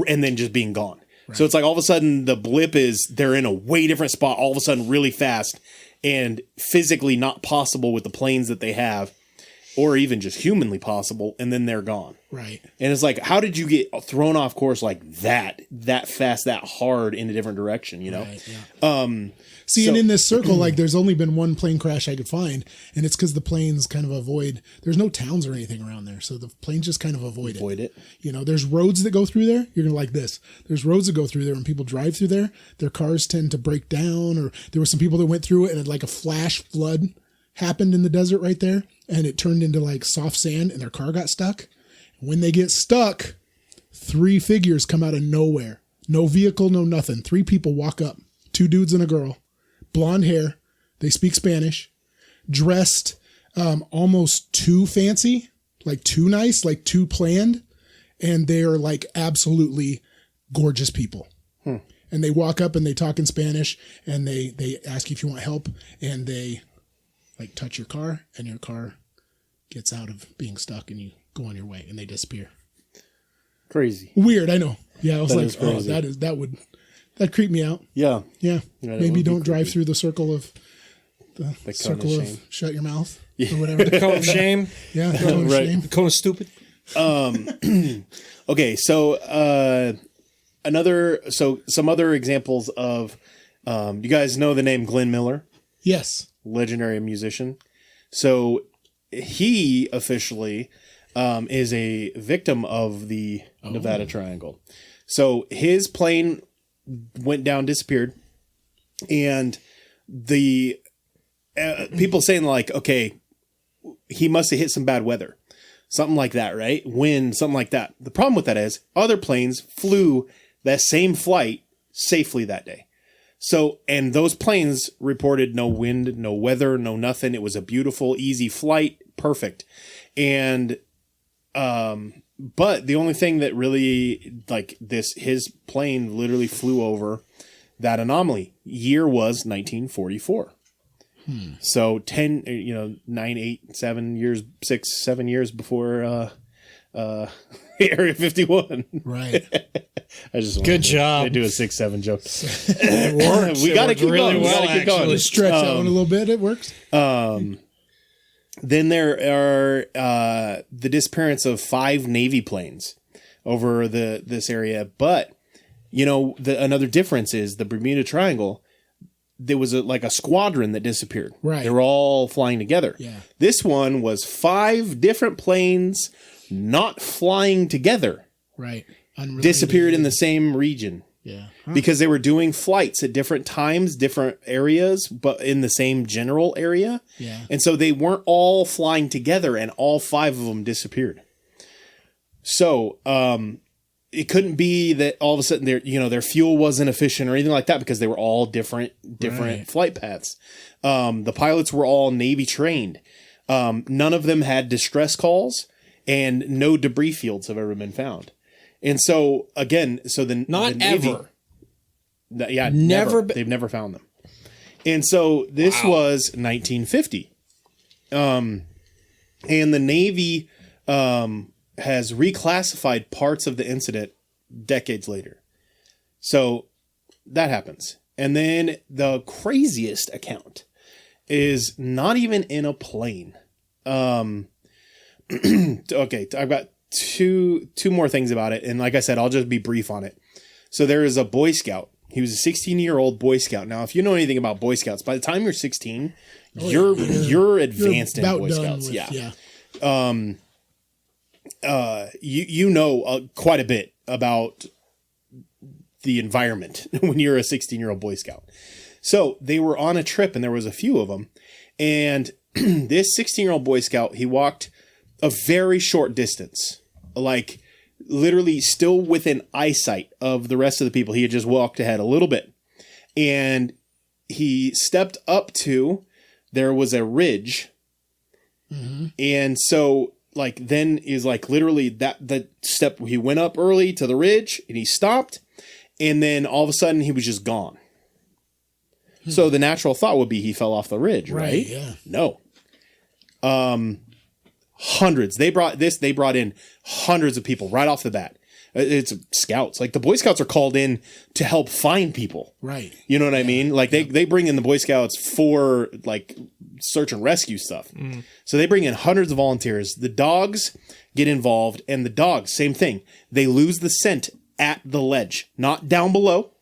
A: and then just being gone. Right. So it's like all of a sudden the blip is they're in a way different spot all of a sudden really fast and physically not possible with the planes that they have. Or even just humanly possible, and then they're gone.
E: Right.
A: And it's like, how did you get thrown off course like that fast, that hard in a different direction, Right, yeah.
E: And in this circle, like there's only been one plane crash I could find, and it's because the planes kind of avoid, there's no towns or anything around there, so the planes just kind of avoid it. There's roads that go through there. You're going to like this. There's roads that go through there, and people drive through there. Their cars tend to break down, or there were some people that went through it, and like a flash flood happened in the desert right there, and it turned into like soft sand and their car got stuck. When they get stuck, 3 figures come out of nowhere. No vehicle, no nothing. 3 people walk up. 2 dudes and a girl. Blonde hair. They speak Spanish. Dressed almost too fancy. Like too nice. Like too planned. And they are like absolutely gorgeous people. And they walk up and they talk in Spanish. And they ask you if you want help. And they like touch your car, and your car gets out of being stuck, and you go on your way, and they disappear.
A: Crazy.
E: Weird, I know. Yeah, I was like, oh, that creeped me out.
A: Yeah.
E: Yeah. Maybe don't drive through the circle of shut your mouth or whatever.
C: The cone of shame.
E: Yeah, the cone of shame.
C: The cone of stupid.
A: Okay, so some other examples of you guys know the name Glenn Miller?
E: Yes.
A: Legendary musician. So he officially is a victim of the Nevada Triangle. So his plane went down, disappeared, and the people saying like, okay, he must have hit some bad weather, something like that, right? Wind, something like that. The problem with that is other planes flew that same flight safely that day. So, and those planes reported no wind, no weather, no nothing. It was a beautiful, easy flight. Perfect. And, but the only thing that really like his plane literally flew over that anomaly. Year was 1944. So 10, 9, 8, 7 years, 6, 7 years before Area 51.
E: Right.
A: I just
C: Good job.
A: to do a 6-7 joke.
C: It works.
A: We got to keep
C: really
A: going.
C: well,
A: We got to keep going.
E: Just stretch that one a little bit. It works.
A: Then there are the disappearance of 5 Navy planes over this area. But, another difference is the Bermuda Triangle, there was a squadron that disappeared.
E: Right.
A: They were all flying together.
E: Yeah.
A: This one was 5 different planes not flying together,
E: Right. Unrelated.
A: disappeared in the same region.
E: Yeah.
A: Because they were doing flights at different times, different areas, but in the same general area.
E: Yeah.
A: And so they weren't all flying together, and all 5 of them disappeared. So it couldn't be that all of a sudden their fuel wasn't efficient or anything like that, because they were all different
E: Right.
A: flight paths. The pilots were all Navy trained. None of them had distress calls, and no debris fields have ever been found. And so again,
C: Not
A: the Navy,
C: ever.
A: Yeah,
C: Never
A: they've never found them. And so this was 1950. And the Navy has reclassified parts of the incident decades later. So that happens. And then the craziest account is not even in a plane. Okay, I've got two more things about it, and like I said, I'll just be brief on it. So there is a Boy Scout. He was a 16-year-old Boy Scout. Now, if you know anything about Boy Scouts, by the time you're 16, you're advanced in
E: about
A: Boy
E: done
A: Scouts.
E: with-
A: Yeah. You know quite a bit about the environment when you're a 16-year-old Boy Scout. So they were on a trip, and there was a few of them. And this 16-year-old Boy Scout, he walked a very short distance, like literally still within eyesight of the rest of the people. He had just walked ahead a little bit, and he stepped up to, there was a ridge. And so then is literally the step, he went up early to the ridge and he stopped, and then all of a sudden he was just gone. So the natural thought would be he fell off the ridge, right?
E: Yeah.
A: No. Hundreds. They brought in hundreds of people right off the bat. It's scouts. Like the Boy Scouts are called in to help find people.
E: Right.
A: You know what I mean? Like they bring in the Boy Scouts for search and rescue stuff. So they bring in hundreds of volunteers. The dogs get involved, and the dogs, same thing. They lose the scent at the ledge, not down below.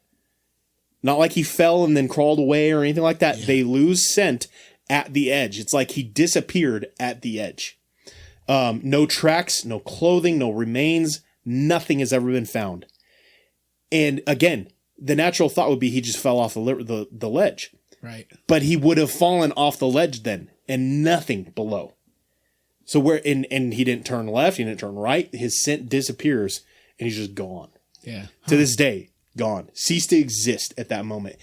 A: Not like he fell and then crawled away or anything like that. Yeah. They lose scent at the edge. It's like he disappeared at the edge. No tracks, no clothing, no remains. Nothing has ever been found. And again, the natural thought would be he just fell off the ledge.
E: Right.
A: But he would have fallen off the ledge then, and nothing below. So and he didn't turn left, he didn't turn right. His scent disappears, and he's just gone.
E: Yeah.
A: To this day, gone. Ceased to exist at that moment.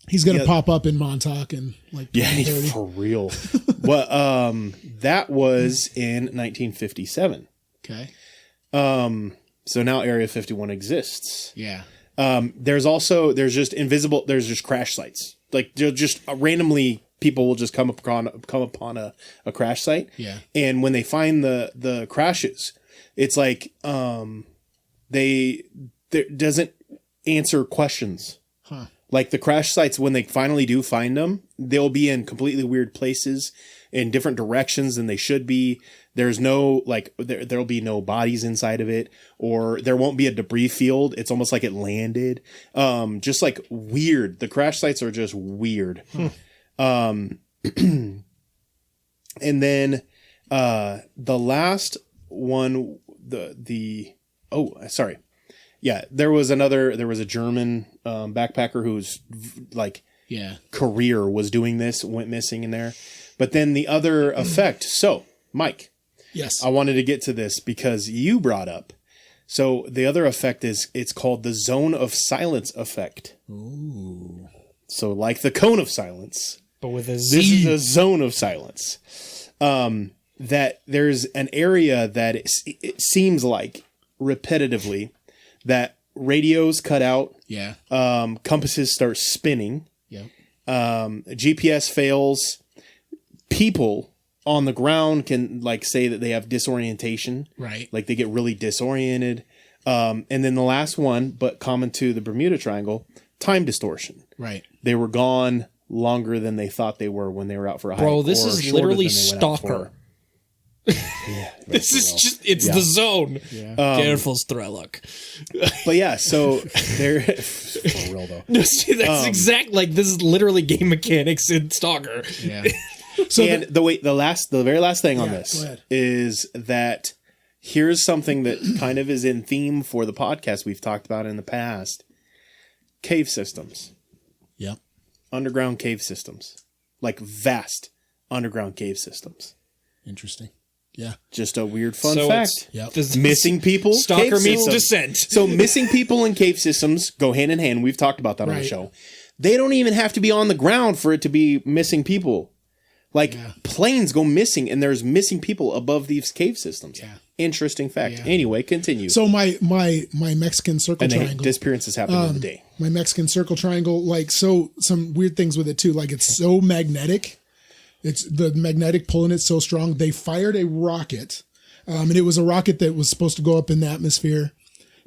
E: He's going to pop up in Montauk and
A: for real. Well, that was in 1957.
E: Okay.
A: So now Area 51 exists.
E: Yeah.
A: There's just crash sites. Like just randomly people will just come upon a crash site.
E: Yeah.
A: And when they find the crashes, it's like there doesn't answer questions.
E: Huh.
A: Like the crash sites, when they finally do find them, they'll be in completely weird places in different directions than they should be. There's no, there'll be no bodies inside of it, or there won't be a debris field. It's almost like it landed. Just weird. The crash sites are just weird. And then the last one, there was a German backpacker whose career was doing this, went missing in there. But then the other effect. So, Mike,
E: yes,
A: I wanted to get to this because you brought up. So the other effect it's called the zone of silence effect. Ooh. So like the cone of silence,
C: but with a Z.
A: This is a zone of silence. That there's an area that it seems like repetitively that radios cut out.
E: Yeah.
A: Compasses start spinning.
E: Yeah.
A: GPS fails. People on the ground can like say that they have disorientation.
E: Right.
A: Like they get really disoriented. And then the last one, but common to the Bermuda Triangle, time distortion.
E: Right.
A: They were gone longer than they thought they were when they were out for a hike.
C: Bro, this
A: or
C: is
A: shorter
C: literally
A: than they went out
C: Stalker.
A: for.
C: This is just, it's the zone. Careful, Strelok.
A: But yeah, so they're for real though.
C: No, see, that's exact, like, this is literally game mechanics in Stalker.
E: Yeah. So
A: And the very last thing on
E: Yeah,
A: this
E: go ahead.
A: is that here's something that kind of is in theme for the podcast we've talked about in the past. Cave systems.
E: yeah.
A: Underground cave systems. Like vast underground cave systems.
E: Interesting. Yeah.
A: Just a weird fun
C: So
A: fact.
C: it's
E: Yep.
C: this-
A: Missing people.
C: Stalker
A: cave
C: meets
A: systems.
C: Descent.
A: So missing people and cave systems go hand in hand. We've talked about that on the
E: Right.
A: show. They don't even have to be on the ground for it to be missing people. Like planes go missing and there's missing people above these cave systems.
E: Yeah.
A: Interesting fact.
E: Yeah.
A: Anyway, continue.
E: So my Mexican circle
A: and the
E: triangle.
A: disappearances happen in the day.
E: My Mexican circle triangle, like, so some weird things with it too. Like, it's so magnetic. It's the magnetic pull in it's so strong. They fired a rocket, and it was a rocket that was supposed to go up in the atmosphere,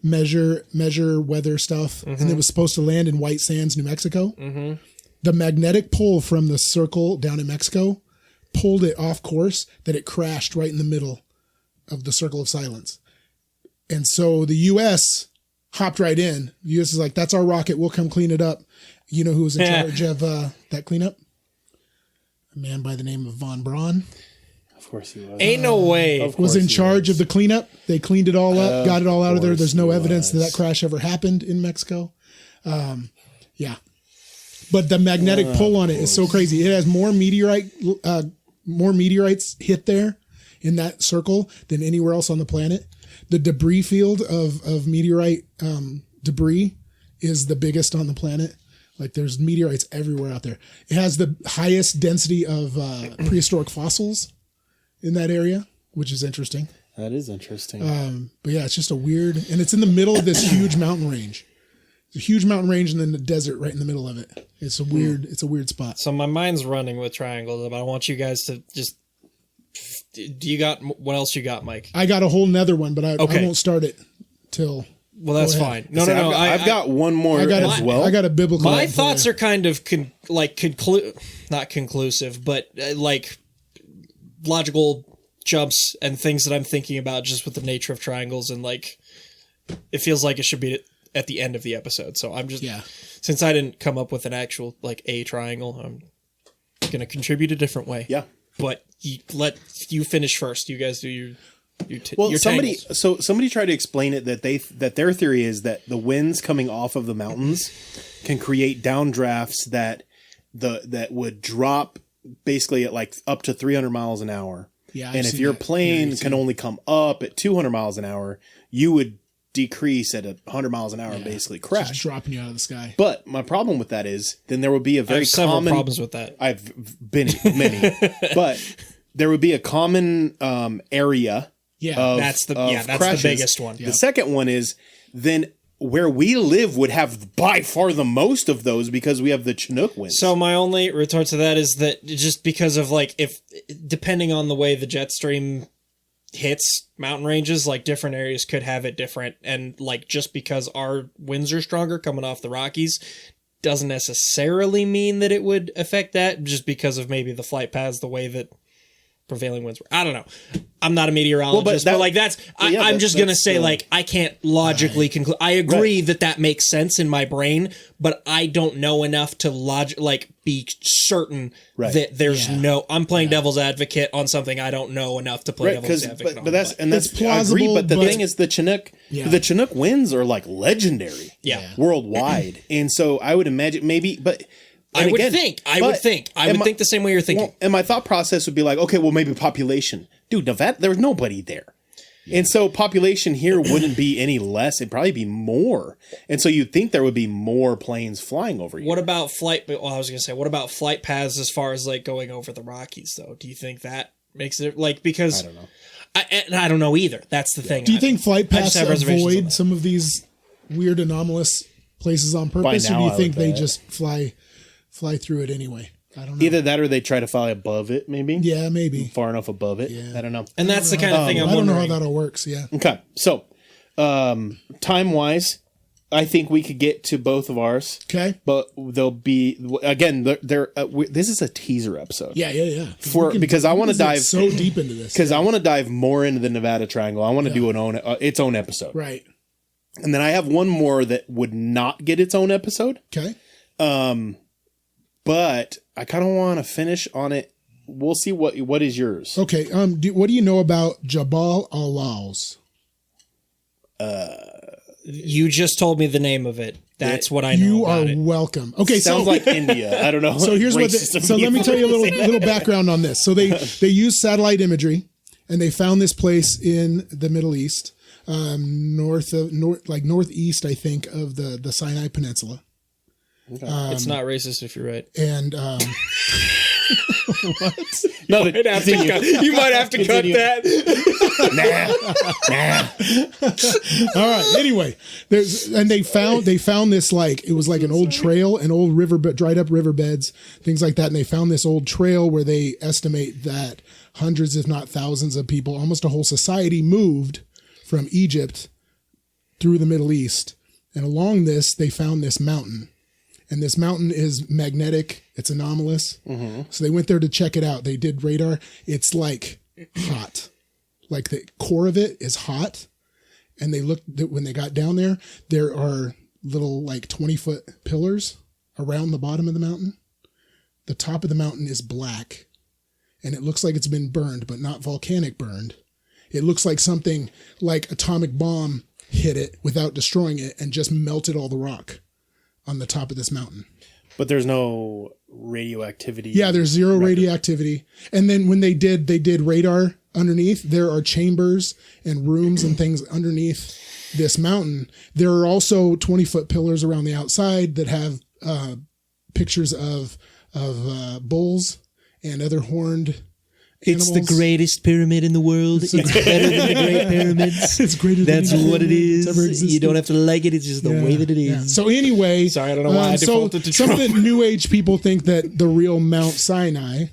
E: measure weather stuff, and it was supposed to land in White Sands, New Mexico. The magnetic pull from the circle down in Mexico pulled it off course that it crashed right in the middle of the circle of silence. And so the U.S. hopped right in. The U.S. is like, that's our rocket. We'll come clean it up. You know who was in charge of that cleanup? A man by the name of Von Braun
A: Of course he was.
C: Ain't no way.
A: Of
E: was
A: course
E: in
A: he
E: charge of the cleanup. They cleaned it all up, got it all out of there.
A: course
E: There's no
A: he
E: evidence that
A: was.
E: that crash ever happened in Mexico. Yeah. But the magnetic pull on it is so crazy. It has more meteorites hit there in that circle than anywhere else on the planet. The debris field of meteorite debris is the biggest on the planet. Like, there's meteorites everywhere out there. It has the highest density of prehistoric fossils in that area, which is interesting.
A: That is interesting.
E: But yeah, it's just a weird, and it's in the middle of this huge mountain range. It's a huge mountain range and then the desert right in the middle of it. It's a weird spot.
C: So my mind's running with triangles, but I want you guys to just. Do you got what else you got, Mike?
E: I got a whole nother one, but I
C: Okay.
E: won't start it till.
C: Well, that's
E: Go ahead.
C: fine. No,
A: See,
C: no, no.
A: I've got one more
E: I got
A: as well.
E: I got a biblical.
C: My
E: one for
C: thoughts
E: you.
C: are kind of not conclusive, but like logical jumps and things that I'm thinking about just with the nature of triangles, and like it feels like it should be at the end of the episode. So I'm just since I didn't come up with an actual like a triangle, I'm gonna contribute a different way.
A: Yeah.
C: But let you finish first. You guys do your
A: somebody
C: tangles.
A: somebody tried to explain it that their theory is that the winds coming off of the mountains can create downdrafts that would drop basically at like up to 300 miles an hour.
E: Yeah, I've
A: and if
E: seen
A: your
E: that
A: plane
E: theory,
A: can
E: too.
A: only come up at 200 miles an hour, you would decrease at 100 miles an hour and basically
E: Just
A: crash.
E: dropping you out of the sky.
A: But my problem with that is then there would be a
C: I
A: very
C: have several
A: common
C: problems with that.
A: I've been in many, but there would be a common area.
E: Yeah,
A: of,
C: that's the
A: of
C: the
A: crashes.
C: biggest one.
A: The second one is then where we live would have by far the most of those because we have the Chinook winds.
C: So my only retort to that is that just because of like if depending on the way the jet stream hits mountain ranges, like different areas could have it different, and like just because our winds are stronger coming off the Rockies doesn't necessarily mean that it would affect that, just because of maybe the flight paths, the way that prevailing winds were. I don't know. I'm not a meteorologist, but like that's I'm just gonna say like I can't logically conclude. I agree that makes sense in my brain, but I don't know enough to be certain that there's no. I'm playing devil's advocate on something I don't know enough to play devil's advocate on.
A: But that's
E: It's
A: I agree.
E: plausible,
A: But the
E: but-
A: thing is, the Chinook winds are like legendary, worldwide, and so I would imagine maybe, but.
C: I would think the same way you're thinking.
A: Well, and my thought process would be like, okay, well, maybe population. Dude, Nevada, there's nobody there. Yeah. And so population here wouldn't be any less. It'd probably be more. And so you'd think there would be more planes flying over you.
C: What about flight? Well, I was going to say, what about flight paths as far as like going over the Rockies, though? Do you think that makes it like, because
A: I don't know.
C: I don't know either. That's the thing.
E: Do you think flight
C: I just
E: paths
C: have reservations on
E: avoid
C: that.
E: some of these weird anomalous places on purpose,
A: now,
E: or do you
A: I
E: think
A: would
E: they
A: bet.
E: just fly fly through it anyway. I don't know.
A: Either that or they try to fly above it, maybe.
E: Yeah, maybe.
A: Far enough above it.
E: Yeah.
A: I don't know.
C: And that's the kind of thing I'm
E: I don't know
C: wondering.
E: how that all works. Yeah.
A: Okay. So, time-wise, I think we could get to both of ours.
E: Okay.
A: But they'll be, again, this is a teaser episode.
E: Yeah.
A: Because I want to dive
E: so deep into this.
A: Because I want to dive more into the Nevada Triangle. I want to do its own episode.
E: Right.
A: And then I have one more that would not get its own episode.
E: Okay.
A: But I kind of want to finish on it. We'll see what is yours.
E: Okay. What do you know about Jabal al-Laws?
C: You just told me the name of it. That's what I know
E: You
C: about
E: are
C: it.
E: welcome. Okay.
A: Sounds like India. I don't know.
E: So here's so let me tell you a little background on this. So they use satellite imagery, and they found this place in the Middle East, northeast, I think, of the Sinai Peninsula.
C: It's not racist if you're right.
E: And what?
A: No,
C: You might have to cut that.
E: All right. Anyway, they found this, like, it was like an old trail, an old dried up riverbeds, things like that. And they found this old trail where they estimate that hundreds, if not thousands of people, almost a whole society, moved from Egypt through the Middle East. And along this, they found this mountain. And this mountain is magnetic. It's anomalous. Mm-hmm. So they went there to check it out. They did radar. It's like hot. Like the core of it is hot. And they looked, when they got down there, there are little like 20-foot pillars around the bottom of the mountain. The top of the mountain is black. And it looks like it's been burned, but not volcanic burned. It looks like something like atomic bomb hit it without destroying it and just melted all the rock on the top of this mountain.
A: But there's no radioactivity.
E: Yeah, there's zero radioactivity. And then when they did radar underneath, there are chambers and rooms and things underneath this mountain. There are also 20-foot pillars around the outside that have pictures of bulls and other horned animals.
G: It's the greatest pyramid in the world. It's better than the Great Pyramids.
E: It's greater than
G: That's
E: any
G: what it
E: pyramid that's ever
G: is.
E: existed.
G: You don't have to like it. It's just the way that it is.
E: Yeah. So anyway,
C: Sorry, I don't know why I defaulted to
E: some
C: Trump.
E: of the New Age people think that the real Mount Sinai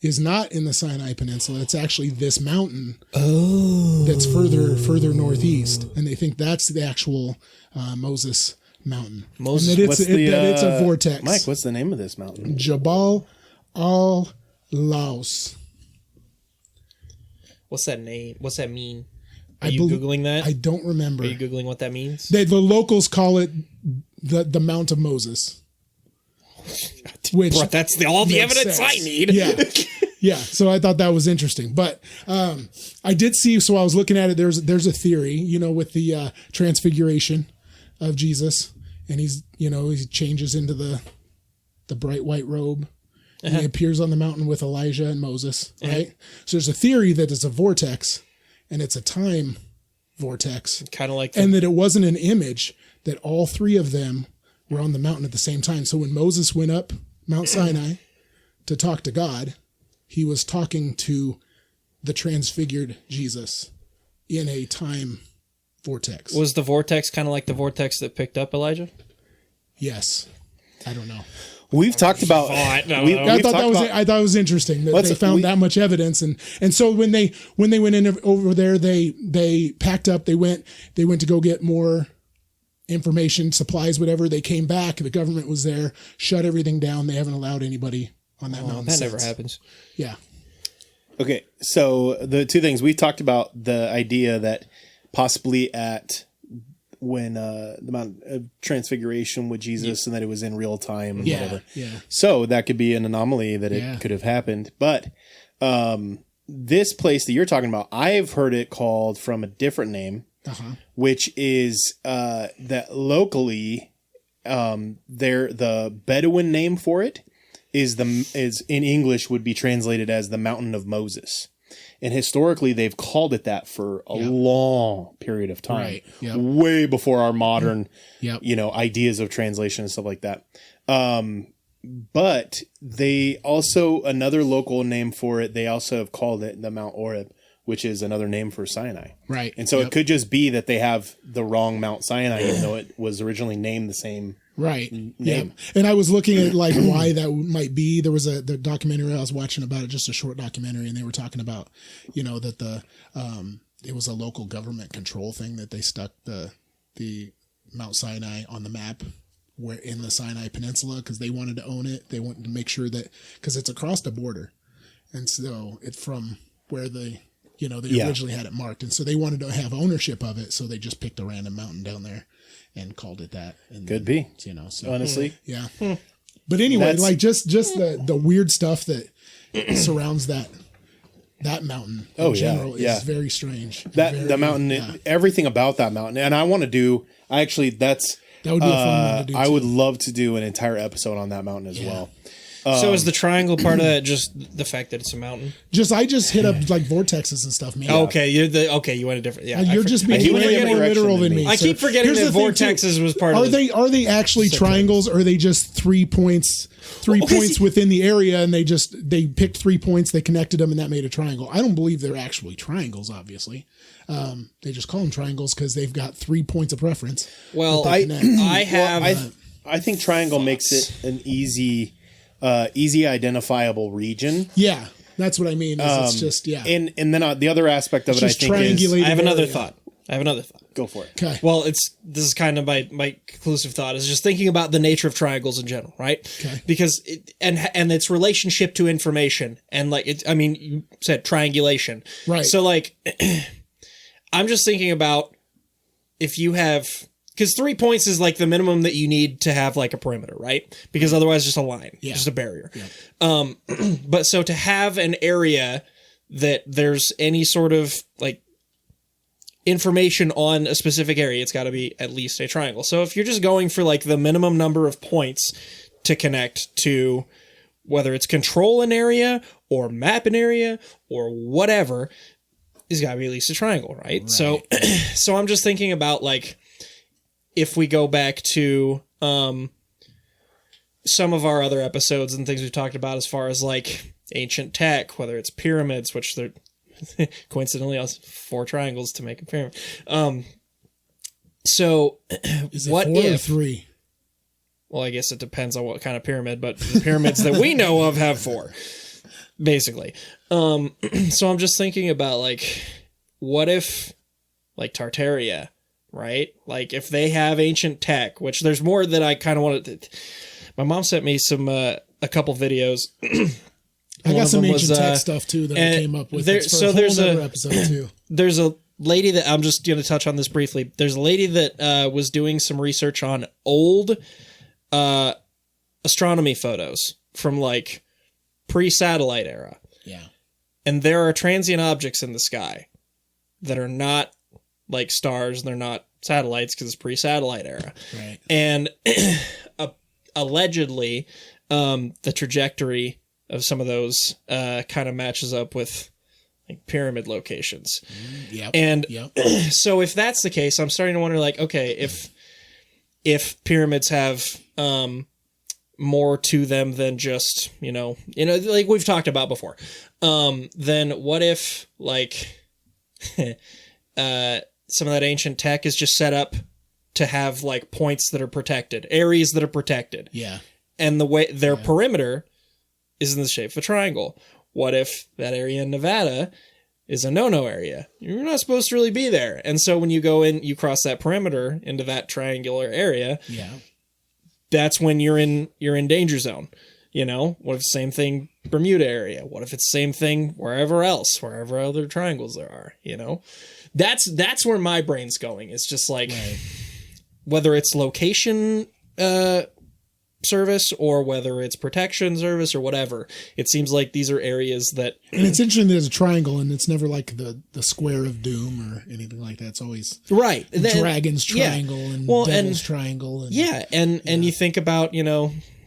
E: is not in the Sinai Peninsula. It's actually this mountain that's further northeast, and they think that's the actual Moses Mountain.
C: Moses-
E: and that it's a vortex.
A: Mike, what's the name of this mountain?
E: Jabal al-Laos.
C: What's that name? What's that mean? Are
E: I
C: you
E: believe-
C: Googling that?
E: I don't remember.
C: Are you Googling what that means?
E: The locals call it the Mount of Moses. Which
C: Bro, that's all the
E: makes
C: evidence
E: sense.
C: I need.
E: Yeah. Yeah. So I thought that was interesting. But I did see, so I was looking at it, there's a theory, with the transfiguration of Jesus. And he changes into the bright white robe. And he appears on the mountain with Elijah and Moses, right? So there's a theory that it's a vortex, and it's a time vortex.
C: Kind of like
E: And that it wasn't an image, that all three of them were on the mountain at the same time. So when Moses went up Mount Sinai to talk to God, he was talking to the transfigured Jesus in a time vortex.
C: was the vortex kind of like the vortex that picked up Elijah?
E: Yes. I don't know.
A: We've talked about.
E: I thought it was interesting that they found that much evidence, and so when they went in over there, they packed up. They went to go get more information, supplies, whatever. They came back. The government was there, shut everything down. They haven't allowed anybody on that mountain.
C: That
E: since.
C: never happens.
E: Yeah.
A: Okay, so the two things we talked about, the idea that possibly when the Mount of Transfiguration with Jesus and that it was in real time and whatever.
E: Yeah.
A: So that could be an anomaly that it could have happened. But this place that you're talking about, I've heard it called from a different name, which is that locally the Bedouin name for it is in English would be translated as the Mountain of Moses. And historically, they've called it that for a long period of time,
E: Right. Yep.
A: way before our modern,
E: Yep.
A: ideas of translation and stuff like that. But they also, another local name for it, they also have called it the Mount Oreb, which is another name for Sinai.
E: Right.
A: And so it could just be that they have the wrong Mount Sinai, even though it was originally named the same
E: Right. Yeah. And I was looking at like why that might be. There was the documentary I was watching about it, just a short documentary, and they were talking about, that it was a local government control thing that they stuck the Mount Sinai on the map where in the Sinai Peninsula because they wanted to own it. They wanted to make sure that because it's across the border, and so it's from where they originally had it marked, and so they wanted to have ownership of it. So they just picked a random mountain down there and called it that. And
A: Could be,
E: so
A: honestly,
E: yeah. But anyway, like just the weird stuff that surrounds that mountain in general is very strange.
A: The mountain, everything about that mountain, and I want to do. That would be a fun one to do. I would love to do an entire episode on that mountain as well.
C: So is the triangle part of that just the fact that it's a mountain?
E: I just hit up like vortexes and stuff, man.
C: Oh, okay, you went a different. Yeah,
E: you're just being way more literal than me.
C: I keep forgetting that vortexes was part of it.
E: Are they actually triangles, or are they just 3 points? Points within the area, and they picked 3 points, they connected them, and that made a triangle. I don't believe they're actually triangles. Obviously, they just call them triangles because they've got 3 points of preference.
C: Well, I
A: think triangle makes it an easy identifiable region.
E: Yeah, that's what I mean. It's just
A: and then the other aspect of it, I think, is
C: I have another thought.
A: Go for it.
E: Okay.
C: Well, this is kind of my conclusive thought is just thinking about the nature of triangles in general, right?
E: Okay.
C: Because and its relationship to information and like you said triangulation,
E: right?
C: So like, I'm just thinking about if you have. Because 3 points is like the minimum that you need to have like a perimeter, right? Because otherwise, just a line, just a barrier. Yeah. But so to have an area that there's any sort of like information on a specific area, it's got to be at least a triangle. So if you're just going for like the minimum number of points to connect to whether it's control an area or map an area or whatever, it's got to be at least a triangle, right? So I'm just thinking about like, if we go back to some of our other episodes and things we've talked about as far as like ancient tech, whether it's pyramids, which they're coincidentally 4 triangles to make a pyramid. So
E: is it
C: what
E: 4
C: if
E: or 3?
C: Well, I guess it depends on what kind of pyramid, but the pyramids that we know of have 4, basically. So I'm just thinking about like, what if like Tartaria, right? Like if they have ancient tech, which there's more that I kind of wanted to. My mom sent me some a couple videos.
E: I got some ancient tech stuff too that I came up with. There's a episode too.
C: There's a lady that I'm just going to touch on this briefly. There's a lady that was doing some research on old astronomy photos from like pre-satellite era.
E: Yeah.
C: And there are transient objects in the sky that are not like stars, and they're not satellites because it's pre-satellite era.
E: Right.
C: And allegedly, the trajectory of some of those kind of matches up with like pyramid locations.
E: Yep.
C: And so if that's the case, I'm starting to wonder like, okay, if pyramids have more to them than just, like we've talked about before, then what if like some of that ancient tech is just set up to have like points that are protected, areas that are protected.
E: Yeah.
C: And the way their perimeter is in the shape of a triangle. What if that area in Nevada is a no-no area? You're not supposed to really be there. And so when you go in, you cross that perimeter into that triangular area.
E: Yeah.
C: That's when you're in danger zone. What if the same thing Bermuda area? What if it's the same thing wherever other triangles there are, That's where my brain's going. It's just like whether it's location service or whether it's protection service or whatever. It seems like these are areas that
E: and it's interesting there's a triangle and it's never like the square of doom or anything like that. It's always dragon's triangle and devil's triangle
C: and you think about,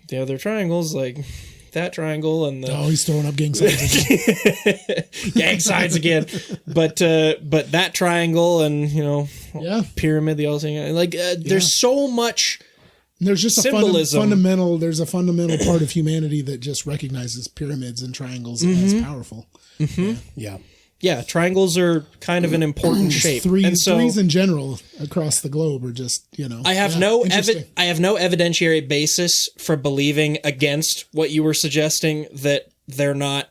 C: the other triangles like that triangle and
E: he's throwing up gang signs again.
C: gang signs again. But that triangle and pyramid, the other thing, like there's so much.
E: There's just
C: symbolism.
E: There's a fundamental part of humanity that just recognizes pyramids and triangles as powerful.
C: Mm-hmm.
A: Yeah.
C: Yeah, triangles are kind of an important shape. And so
E: threes in general across the globe are just, you know.
C: I have no evidentiary basis for believing against what you were suggesting, that they're not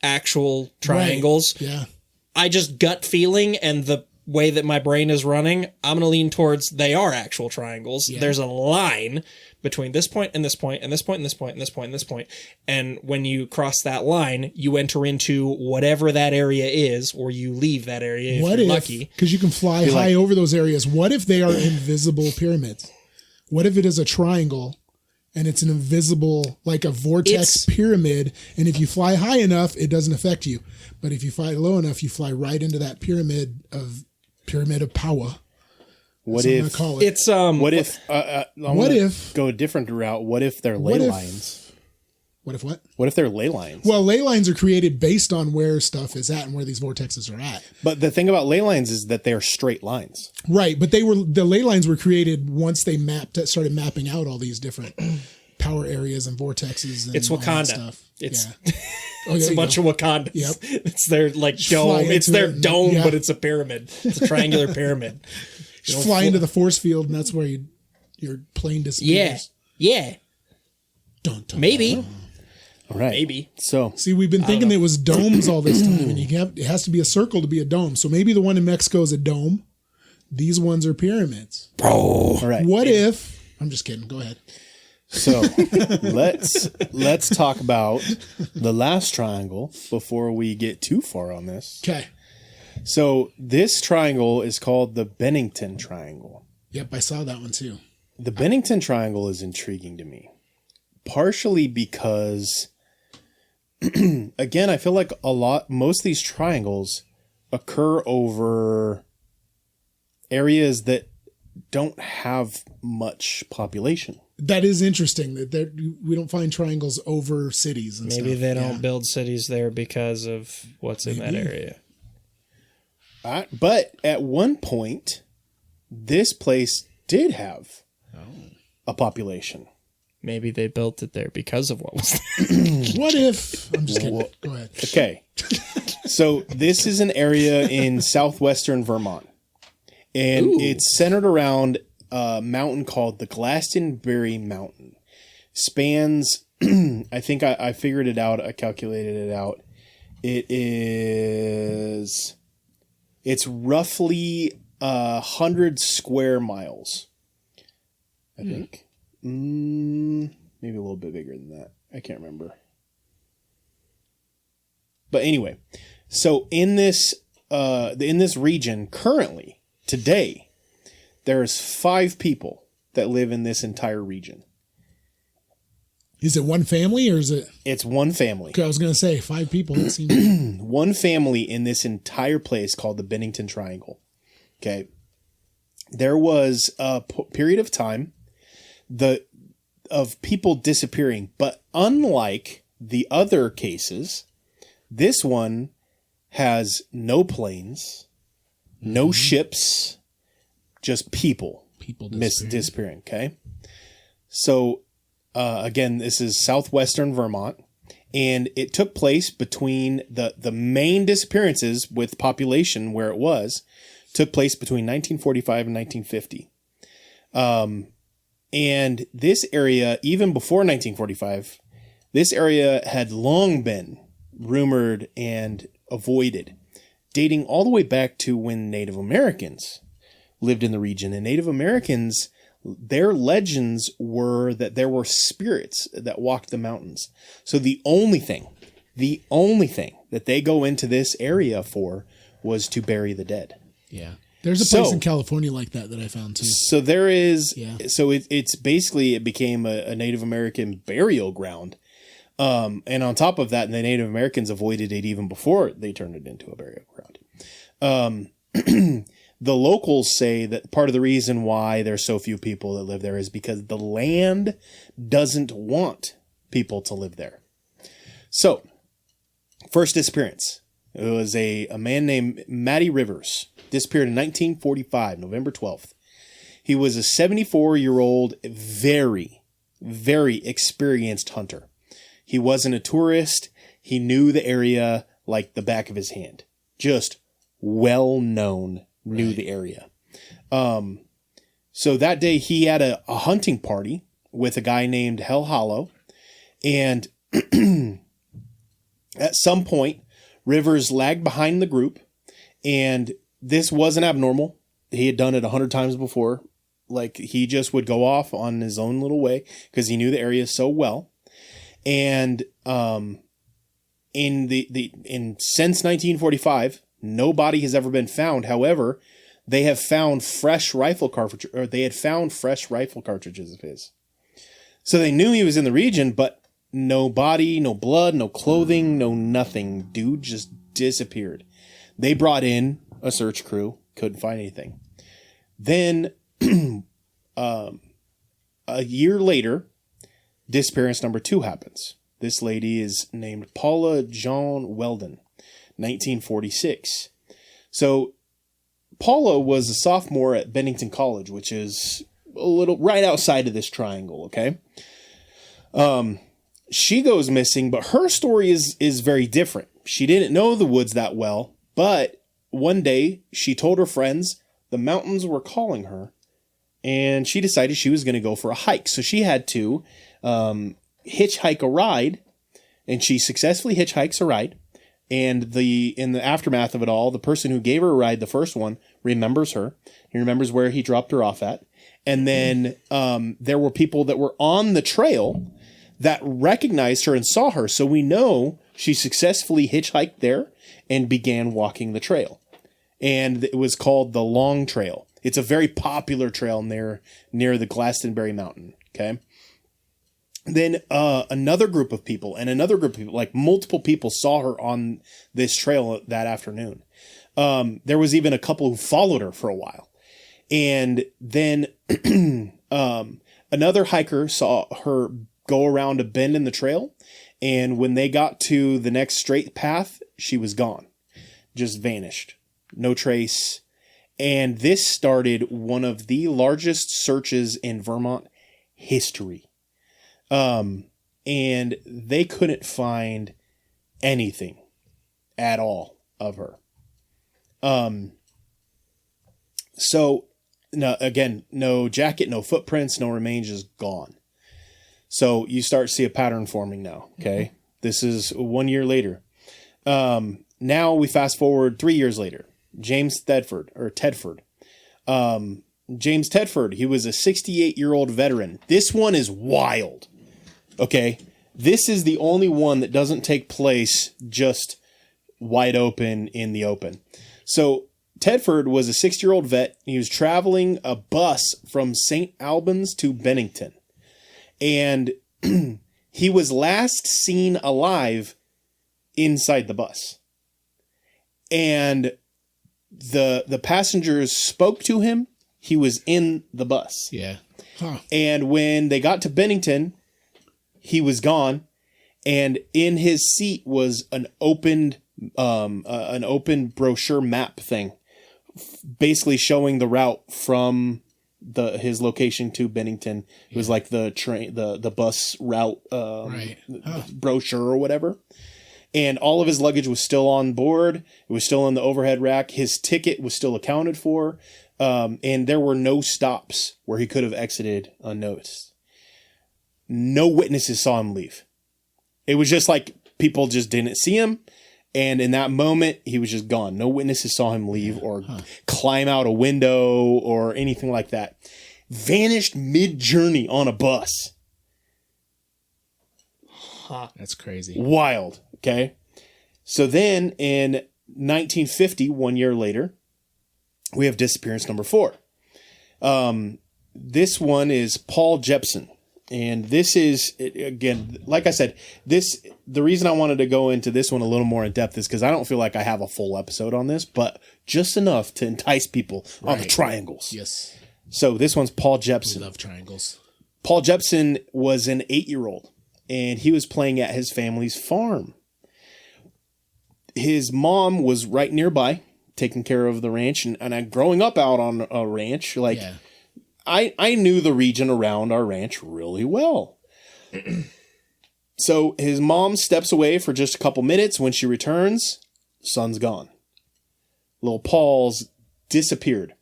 C: actual triangles.
E: Right. Yeah.
C: I just gut feeling and the way that my brain is running, I'm going to lean towards they are actual triangles. Yeah. There's a line between this point and this point and this point and this point and this point and this point. And when you cross that line, you enter into whatever that area is, or you leave that area if you're lucky.
E: Because you can fly high over those areas. What if they are invisible pyramids? What if it is a triangle and it's an invisible, like a vortex pyramid, and if you fly high enough, it doesn't affect you. But if you fly low enough, you fly right into that pyramid of power.
A: What if
C: it's
A: what if go a different route? What if they're ley lines?
E: What if what?
A: What if they're ley lines?
E: Well, ley lines are created based on where stuff is at and where these vortexes are at.
A: But the thing about ley lines is that they're straight lines.
E: Right, but the ley lines were created once they started mapping out all these different power areas and vortexes. And
C: it's Wakanda.
E: Stuff.
C: It's
E: it's
C: a bunch of Wakandans.
E: Yep.
C: It's their dome. It's their dome, but it's a pyramid. It's a triangular pyramid.
E: Just fly into the force field, and that's where your plane disappears.
C: Yeah.
E: Dun, dun,
C: maybe.
E: Dun.
A: All right.
C: Maybe.
A: So
E: see, we've been thinking it was domes all this time, and it has to be a circle to be a dome. So maybe the one in Mexico is a dome. These ones are pyramids.
A: All right.
E: What if? I'm just kidding. Go ahead.
A: So let's talk about the last triangle before we get too far on this.
E: Okay.
A: So this triangle is called the Bennington Triangle.
E: Yep, I saw that one too.
A: The Bennington Triangle is intriguing to me, partially because, again, I feel like most of these triangles occur over areas that don't have much population.
E: That is interesting that we don't find triangles over cities. And
C: maybe
E: stuff.
C: They don't build cities there because of what's in that area.
A: But at one point, this place did have a population.
C: Maybe they built it there because of what was there.
E: What if? I'm just kidding. Go ahead.
A: Okay. So this is an area in southwestern Vermont. And it's centered around a mountain called the Glastonbury Mountain. Spans, I think I figured it out. I calculated it out. It's roughly 100 square miles. I think. Maybe a little bit bigger than that. I can't remember. But anyway, so in this region currently, today, there's 5 people that live in this entire region.
E: Is it one family or is it?
A: It's one family.
E: Okay, I was going to say 5 people. It seems
A: one family in this entire place called the Bennington Triangle. Okay. There was a period of time of people disappearing, but unlike the other cases, this one has no planes, no ships, just people disappearing. Okay. So, again, this is southwestern Vermont, and it took place between the main disappearances with population where it was, took place between 1945 and 1950. And this area, even before 1945, this area had long been rumored and avoided, dating all the way back to when Native Americans lived in the region. And Native Americans, their legends were that there were spirits that walked the mountains. So the only thing that they go into this area for was to bury the dead.
E: Yeah. There's a place in California like that I found too.
A: So there is, so it's basically, it became a Native American burial ground. And on top of that, the Native Americans avoided it even before they turned it into a burial ground. The locals say that part of the reason why there's so few people that live there is because the land doesn't want people to live there. So, first disappearance. It was a man named Matty Rivers. Disappeared in 1945, November 12th. He was a 74-year-old, very, very experienced hunter. He wasn't a tourist. He knew the area like the back of his hand. just well known, knew the area. So that day he had a hunting party with a guy named Hell Hollow. And at some point, Rivers lagged behind the group. And this wasn't abnormal. He had done it 100 times before. Like, he just would go off on his own little way because he knew the area so well. And since 1945, nobody has ever been found. However, they have found fresh rifle cartridges, or they had found fresh rifle cartridges of his. So they knew he was in the region, but no body, no blood, no clothing, no nothing. Dude just disappeared. They brought in a search crew, couldn't find anything. Then, a year later, disappearance number 2 happens. This lady is named Paula Jean Weldon, 1946. So Paula was a sophomore at Bennington College, which is a little right outside of this triangle, okay? She goes missing, but her story is very different. She didn't know the woods that well, but one day she told her friends the mountains were calling her, and she decided she was going to go for a hike. So she had to hitchhike a ride, and she successfully hitchhikes a ride. And in the aftermath of it all, the person who gave her a ride, the first one, remembers her. He remembers where he dropped her off at. And then there were people that were on the trail that recognized her and saw her. So we know she successfully hitchhiked there and began walking the trail. And it was called the Long Trail. It's a very popular trail near the Glastonbury Mountain. Okay. Then another group of people, like multiple people, saw her on this trail that afternoon. There was even a couple who followed her for a while. And then another hiker saw her go around a bend in the trail. And when they got to the next straight path, she was gone. Just vanished. No trace. And this started one of the largest searches in Vermont history. And they couldn't find anything at all of her. So no jacket, no footprints, no remains, just gone. So you start to see a pattern forming now. Okay. Mm-hmm. This is 1 year later. Now we fast forward 3 years later. James Tedford. James Tedford, he was a 68-year-old veteran. This one is wild. Okay. This is the only one that doesn't take place just wide open in the open. So Tedford was a 60-year-old vet. He was traveling a bus from St. Albans to Bennington. And he was last seen alive inside the bus. And the passengers spoke to him. He was in the bus.
E: Yeah. Huh.
A: And when they got to Bennington, he was gone. And in his seat was an open brochure map thing, basically showing the route from his location to Bennington. It was like the train, the bus route brochure or whatever. And all of his luggage was still on board. It was still on the overhead rack. His ticket was still accounted for. And there were no stops where he could have exited unnoticed. No witnesses saw him leave. It was just like people just didn't see him. And in that moment, he was just gone. No witnesses saw him leave or climb out a window or anything like that. Vanished mid-journey on a bus.
E: That's crazy.
A: Wild. Okay. So then in 1950, 1 year later, we have disappearance number 4. This one is Paul Jepson. And this is, again, like I said, the reason I wanted to go into this one a little more in depth is because I don't feel like I have a full episode on this, but just enough to entice people on the triangles.
E: Yes.
A: So this one's Paul Jepson.
E: We love triangles.
A: Paul Jepson was an 8-year-old, and he was playing at his family's farm. His mom was right nearby, taking care of the ranch, and growing up out on a ranch, I knew the region around our ranch really well. So his mom steps away for just a couple minutes. When she returns, son's gone. little Pauls, disappeared.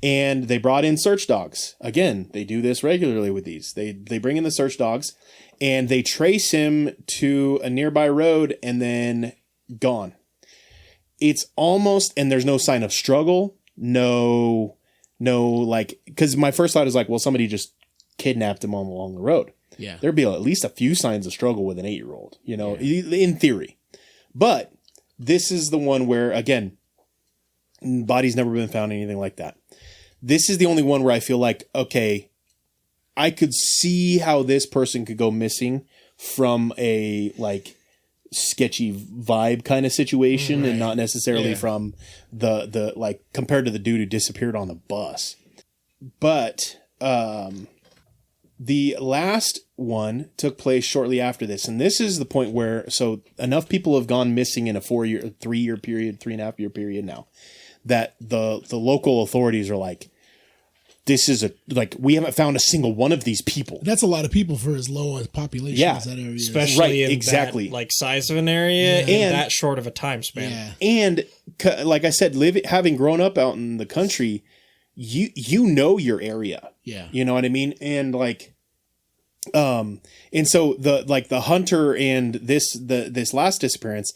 A: And they brought in search dogs. Again, they do this regularly with these. They bring in the search dogs and they trace him to a nearby road and then gone. It's almost, and there's no sign of struggle. No, like, because my first thought is like, well, somebody just kidnapped him along the road.
H: Yeah.
A: There'd be at least a few signs of struggle with an 8-year-old, in theory. But this is the one where, again, body's never been found, anything like that. This is the only one where I feel like, okay, I could see how this person could go missing from a like sketchy vibe kind of situation, and not necessarily from the like compared to the dude who disappeared on the bus. But the last one took place shortly after this, and this is the point where enough people have gone missing in a 3-year period, 3.5-year period now, that the local authorities are like, this is we haven't found a single one of these people.
E: That's a lot of people for as low a population as that area is.
C: Especially in that, like, size of an area and that short of a time span.
E: Yeah.
A: And like I said, having grown up out in the country, you know your area.
H: Yeah.
A: You know what I mean? And like, and so the hunter and this last disappearance,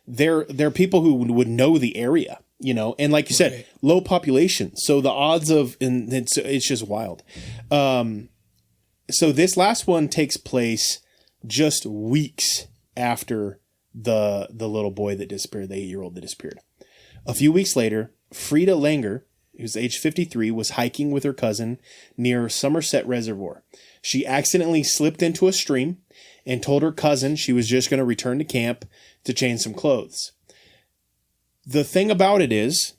A: they're people who would know the area. And like you said, low population. So the odds of, and it's just wild. So this last one takes place just weeks after the little boy that disappeared, the 8-year-old that disappeared. A few weeks later, Frida Langer, who's age 53, was hiking with her cousin near Somerset Reservoir. She accidentally slipped into a stream and told her cousin she was just going to return to camp to change some clothes. The thing about it is,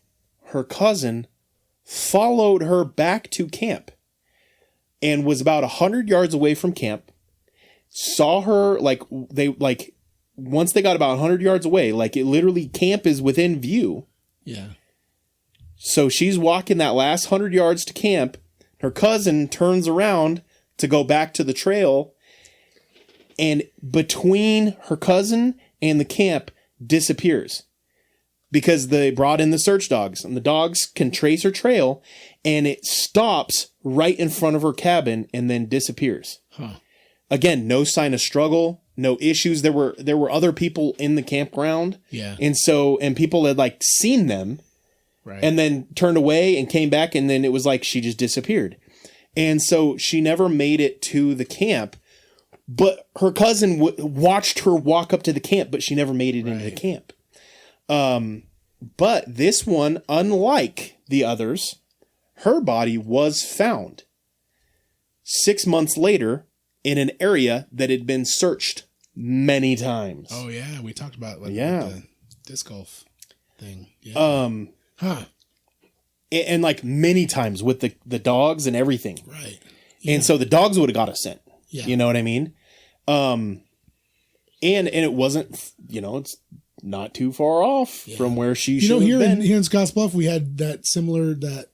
A: her cousin followed her back to camp and was about 100 yards away from camp, saw her, once they got about 100 yards away, camp is within view.
H: Yeah.
A: So she's walking that last 100 yards to camp. Her cousin turns around to go back to the trail, and between her cousin and the camp disappears. Because they brought in the search dogs, and the dogs can trace her trail, and it stops right in front of her cabin and then disappears.
H: Huh.
A: Again, no sign of struggle, no issues. There were other people in the campground.
H: Yeah.
A: And people had seen them,
H: right,
A: and then turned away and came back, and then it was like she just disappeared. And so she never made it to the camp, but her cousin watched her walk up to the camp, but she never made it into the camp. But this one, unlike the others, her body was found 6 months later in an area that had been searched many times.
H: Oh yeah, we talked about
A: the
H: disc golf thing. Yeah.
A: And many times with the dogs and everything.
H: Right. Yeah.
A: And so the dogs would have got a scent.
H: Yeah.
A: You know what I mean? And it wasn't, it's not too far off from where she should have been.
E: Here in Scottsbluff, we had that similar, that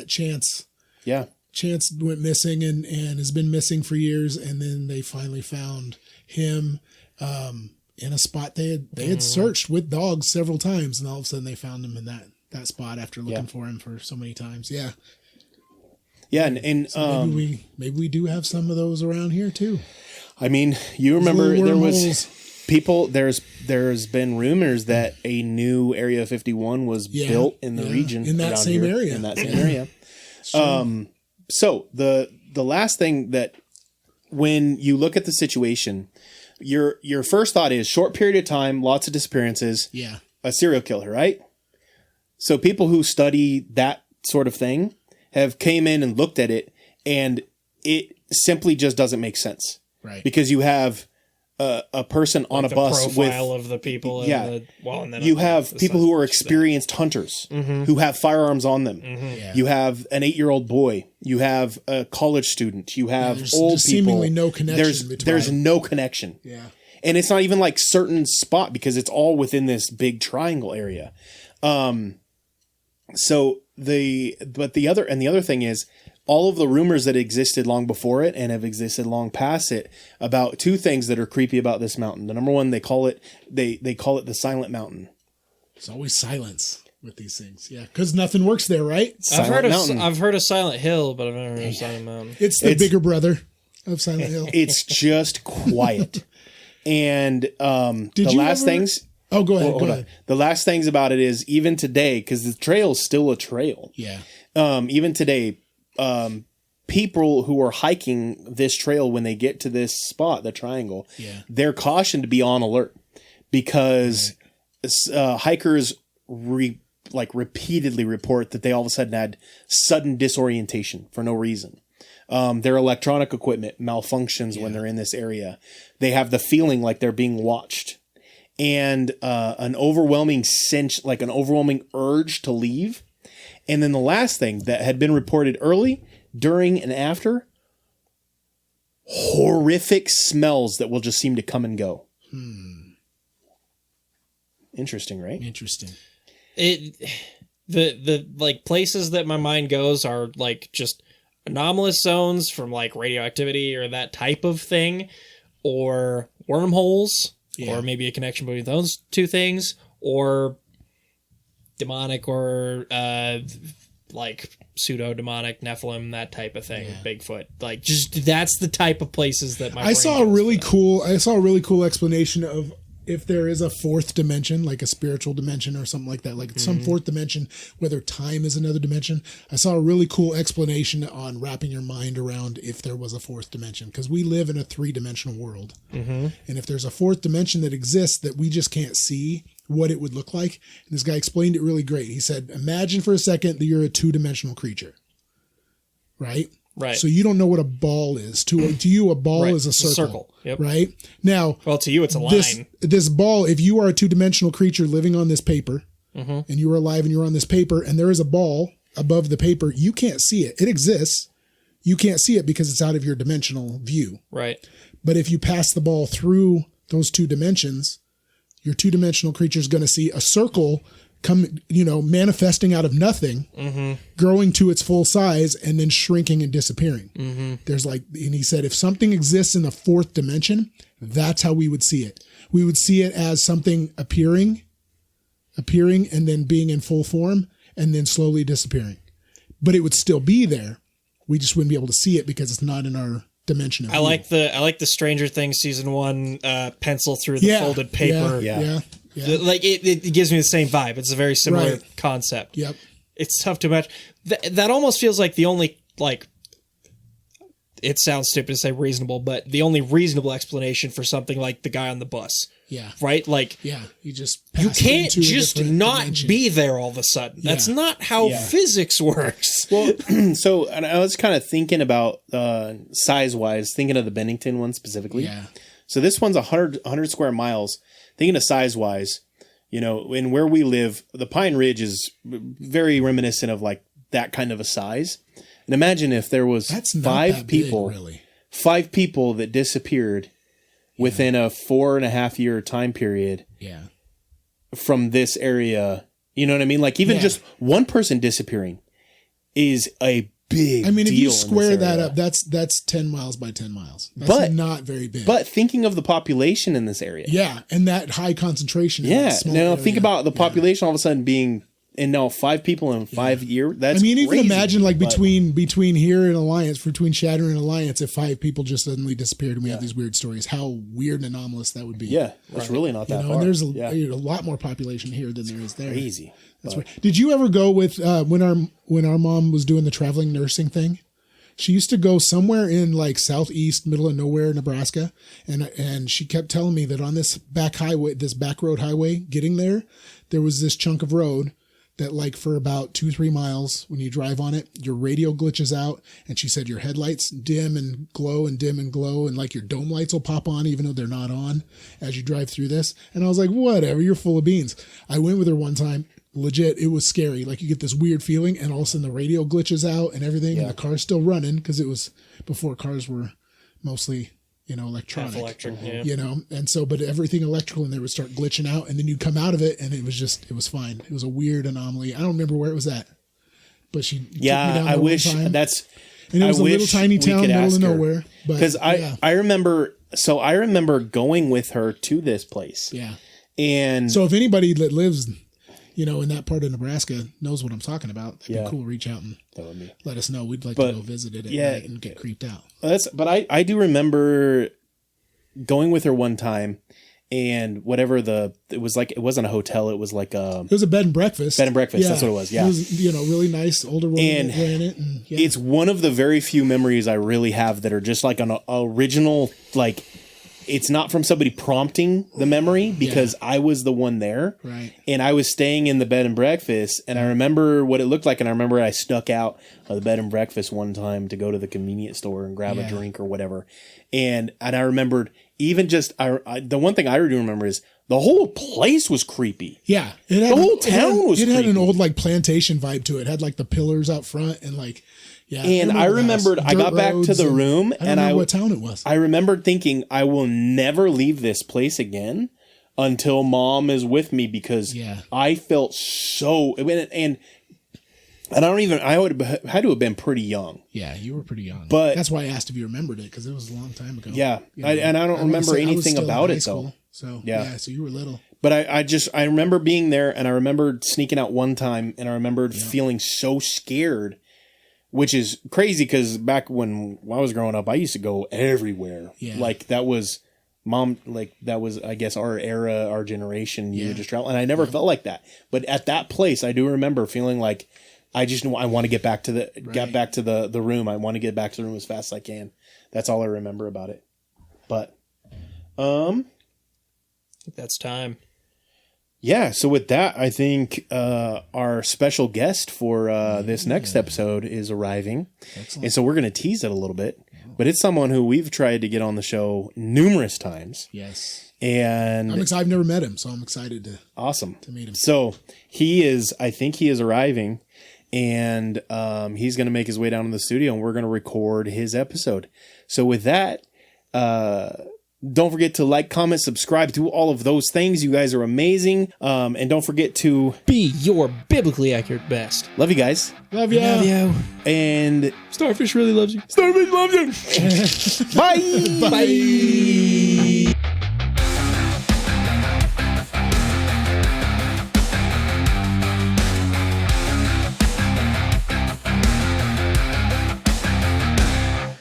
E: Chance.
A: Yeah.
E: Chance went missing and has been missing for years. And then they finally found him, in a spot they had searched with dogs several times. And all of a sudden they found him in that spot after looking for him for so many times. Yeah.
A: Yeah. And
E: so maybe we do have some of those around here too.
A: I mean, you remember there was people, there's been rumors that a new Area 51 was built in the region.
E: In that same area.
A: In that same area. So the last thing that, when you look at the situation, your first thought is short period of time, lots of disappearances.
H: Yeah.
A: A serial killer, right? So people who study that sort of thing have came in and looked at it, and it simply just doesn't make sense.
H: Right.
A: Because you have a person on a bus with
C: profile of the people. And then
A: you have people who are experienced hunters who have firearms on them.
H: Yeah.
A: You have an 8-year-old boy. You have a college student. You have
E: there's
A: old people.
E: Seemingly no connection between.
A: There's no connection.
E: Yeah.
A: And it's not even certain spot because it's all within this big triangle area. So the other thing is, all of the rumors that existed long before it and have existed long past it about two things that are creepy about this mountain. The number one, they call it the Silent Mountain.
H: It's always silence.
E: with these things. Yeah, because nothing works there, right?
C: I've heard of Silent Hill, but I've never heard of Silent Mountain.
E: It's the bigger brother of Silent Hill.
A: It's just quiet. And the last things.
E: Oh, go ahead.
A: Hold on. The last things about it is even today, because the trail's still a trail.
E: Yeah.
A: Even today, people who are hiking this trail when they get to this spot, the triangle, they're cautioned to be on alert because hikers repeatedly report that they all of a sudden had sudden disorientation for no reason. Their electronic equipment malfunctions when they're in this area. They have the feeling like they're being watched. And an overwhelming sense, like an overwhelming urge to leave. And then the last thing that had been reported early, during, and after, horrific smells that will just seem to come and go. Interesting, right?
E: Interesting.
C: The like places that my mind goes are like just anomalous zones from like radioactivity or that type of thing, or wormholes.
E: Yeah.
C: Or maybe a connection between those two things, or demonic, or like pseudo-demonic Nephilim, that type of thing, Bigfoot. Like, just that's the type of places that
E: I saw a really cool explanation of if there is a fourth dimension, like a spiritual dimension or something like that, like some fourth dimension, whether time is another dimension. I saw a really cool explanation on wrapping your mind around if there was a fourth dimension, because we live in a 3-dimensional world. And if there's a fourth dimension that exists that we just can't see what it would look like. And this guy explained it really great. He said, imagine for a second that you're a 2-dimensional creature, right?
C: Right.
E: So you don't know what a ball is. To you, a ball is a circle.
C: Yep.
E: Right? Now,
C: well, to you, it's a line.
E: This ball, if you are a 2-dimensional creature living on this paper, and you are alive and you're on this paper, and there is a ball above the paper, you can't see it. It exists. You can't see it because it's out of your dimensional view.
C: Right.
E: But if you pass the ball through those 2 dimensions, your 2-dimensional creature is going to see a circle come, manifesting out of nothing, growing to its full size, and then shrinking and disappearing. There's and he said, if something exists in the 4th dimension, that's how we would see it. We would see it as something appearing and then being in full form and then slowly disappearing. But it would still be there. We just wouldn't be able to see it because it's not in our dimension.
C: I like the Stranger Things season 1 pencil through the folded paper.
E: Yeah.
C: Like it gives me the same vibe. It's a very similar concept.
E: Yep.
C: It's tough to match. That almost feels like the only it sounds stupid to say reasonable, but the only reasonable explanation for something like the guy on the bus.
E: Yeah.
C: Right? Like,
E: you
C: you can't just not be there all of a sudden. That's not how physics works.
A: Well, so and I was kind of thinking about size-wise, thinking of the Bennington one specifically.
E: Yeah.
A: So this one's 100 square miles. Thinking of size-wise, in where we live, the Pine Ridge is very reminiscent of like that kind of a size. And imagine if there was 5 people,
E: really.
A: 5 people that disappeared within a 4.5 year time period.
E: Yeah.
A: From this area, you know what I mean? Like even just one person disappearing is a big.
E: I mean, if
A: deal
E: you square that
A: area.
E: up, that's 10 miles by 10 miles. That's not very big.
A: But thinking of the population in this area,
E: and that high concentration.
A: now
E: area.
A: think about the population all of a sudden being. And now 5 people in 5 years. That's
E: even
A: crazy,
E: imagine between here and Alliance, between Shatter and Alliance, if 5 people just suddenly disappeared and we have these weird stories, how weird and anomalous that would be.
A: Yeah, it's really not that far.
E: And there's a lot more population here than there is there.
A: Crazy.
E: That's weird. Did you ever go with when our mom was doing the traveling nursing thing? She used to go somewhere in like southeast, middle of nowhere, Nebraska, and she kept telling me that on this back road highway, getting there was this chunk of road that like for about 2-3 miles, when you drive on it, your radio glitches out. And she said your headlights dim and glow and like your dome lights will pop on even though they're not on as you drive through this. And I was like, whatever, you're full of beans. I went with her one time. Legit, it was scary. Like you get this weird feeling and all of a sudden the radio glitches out and everything and the car's still running because it was before cars were mostly electronic, and so, but everything electrical in there would start glitching out and then you'd come out of it and it was fine. It was a weird anomaly. I don't remember where it was at, but she took me down
A: I wish
E: time.
A: That's,
E: and it was a little tiny town, middle of nowhere.
A: Because I remember going with her to this place.
E: Yeah.
A: And
E: so if anybody that lives, in that part of Nebraska knows what I'm talking about, that'd
A: Yeah.
E: be cool. Reach out and
A: That would be.
E: let us know. We'd like
A: But,
E: to go visit it at
A: yeah.
E: night and get creeped out.
A: But I do remember going with her one time, and whatever it was like, it wasn't a hotel. It was like a
E: It was a bed and breakfast.
A: Bed and breakfast, that's what it was, yeah.
E: It was, really nice older woman
A: And
E: that ran it. And, yeah.
A: it's one of the very few memories I really have that are just like an original, like it's not from somebody prompting the memory because I was the one there.
E: Right.
A: And I was staying in the bed and breakfast, and I remember what it looked like, and I remember I snuck out of the bed and breakfast one time to go to the convenience store and grab a drink or whatever. And I remembered even just the one thing I do remember is the whole place was creepy.
E: Yeah. It had
A: The whole town was
E: It had an
A: creepy.
E: old like plantation vibe to it. It had like the pillars out front and like, yeah.
A: And I remembered I got back to the room
E: I don't
A: and
E: know what town it was.
A: I remembered thinking I will never leave this place again until Mom is with me, because I felt so, and I would have had to have been pretty young.
E: Yeah, you were pretty young.
A: But
E: that's why I asked if you remembered it, because it was a long time ago.
A: Yeah.
E: You know,
A: And I don't
E: wanna
A: remember
E: say I was
A: anything
E: still in
A: about
E: high
A: it,
E: school,
A: though.
E: So
A: Yeah.
E: so you were little.
A: But I remember being there, and I remembered sneaking out one time, and I remembered feeling so scared, which is crazy because back when I was growing up, I used to go everywhere.
E: Yeah.
A: Like that was I guess our era, our generation. You would just travel, and I never felt like that. But at that place, I do remember feeling like I want to get back to the room. I want to get back to the room as fast as I can. That's all I remember about it. But
C: I think that's time.
A: yeah, so with that, I think our special guest for this next episode is arriving.
E: Excellent.
A: And so we're going to tease it a little bit. But it's someone who we've tried to get on the show numerous times.
E: Yes.
A: And
E: I've never met him, so I'm excited to
A: awesome
E: to meet him.
A: So I think he is arriving, and he's going to make his way down to the studio, and we're going to record his episode. So with that, don't forget to like, comment, subscribe, do all of those things. You guys are amazing. And don't forget to
C: Be your biblically accurate best.
A: love you guys.
E: Love you.
C: Love you.
A: And
C: Starfish really loves you.
A: Starfish loves you. Bye.
C: Bye.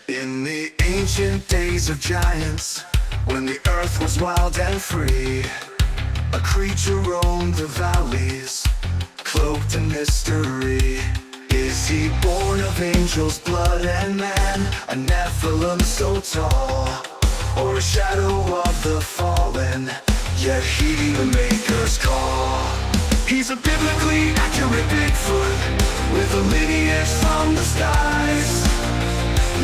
F: In the ancient days of giants, when the earth was wild and free, a creature roamed the valleys, cloaked in mystery. Is he born of angels' blood and man, a Nephilim so tall, or a shadow of the fallen, yet heeding the Maker's call? He's a biblically accurate Bigfoot, with a lineage from the skies.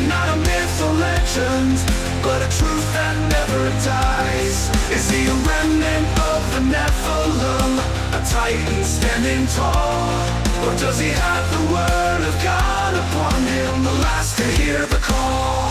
F: Not a myth or legend, but a truth that never dies. Is he a remnant of the Nephilim, a titan standing tall? Or does he have the word of God upon him, the last to hear the call?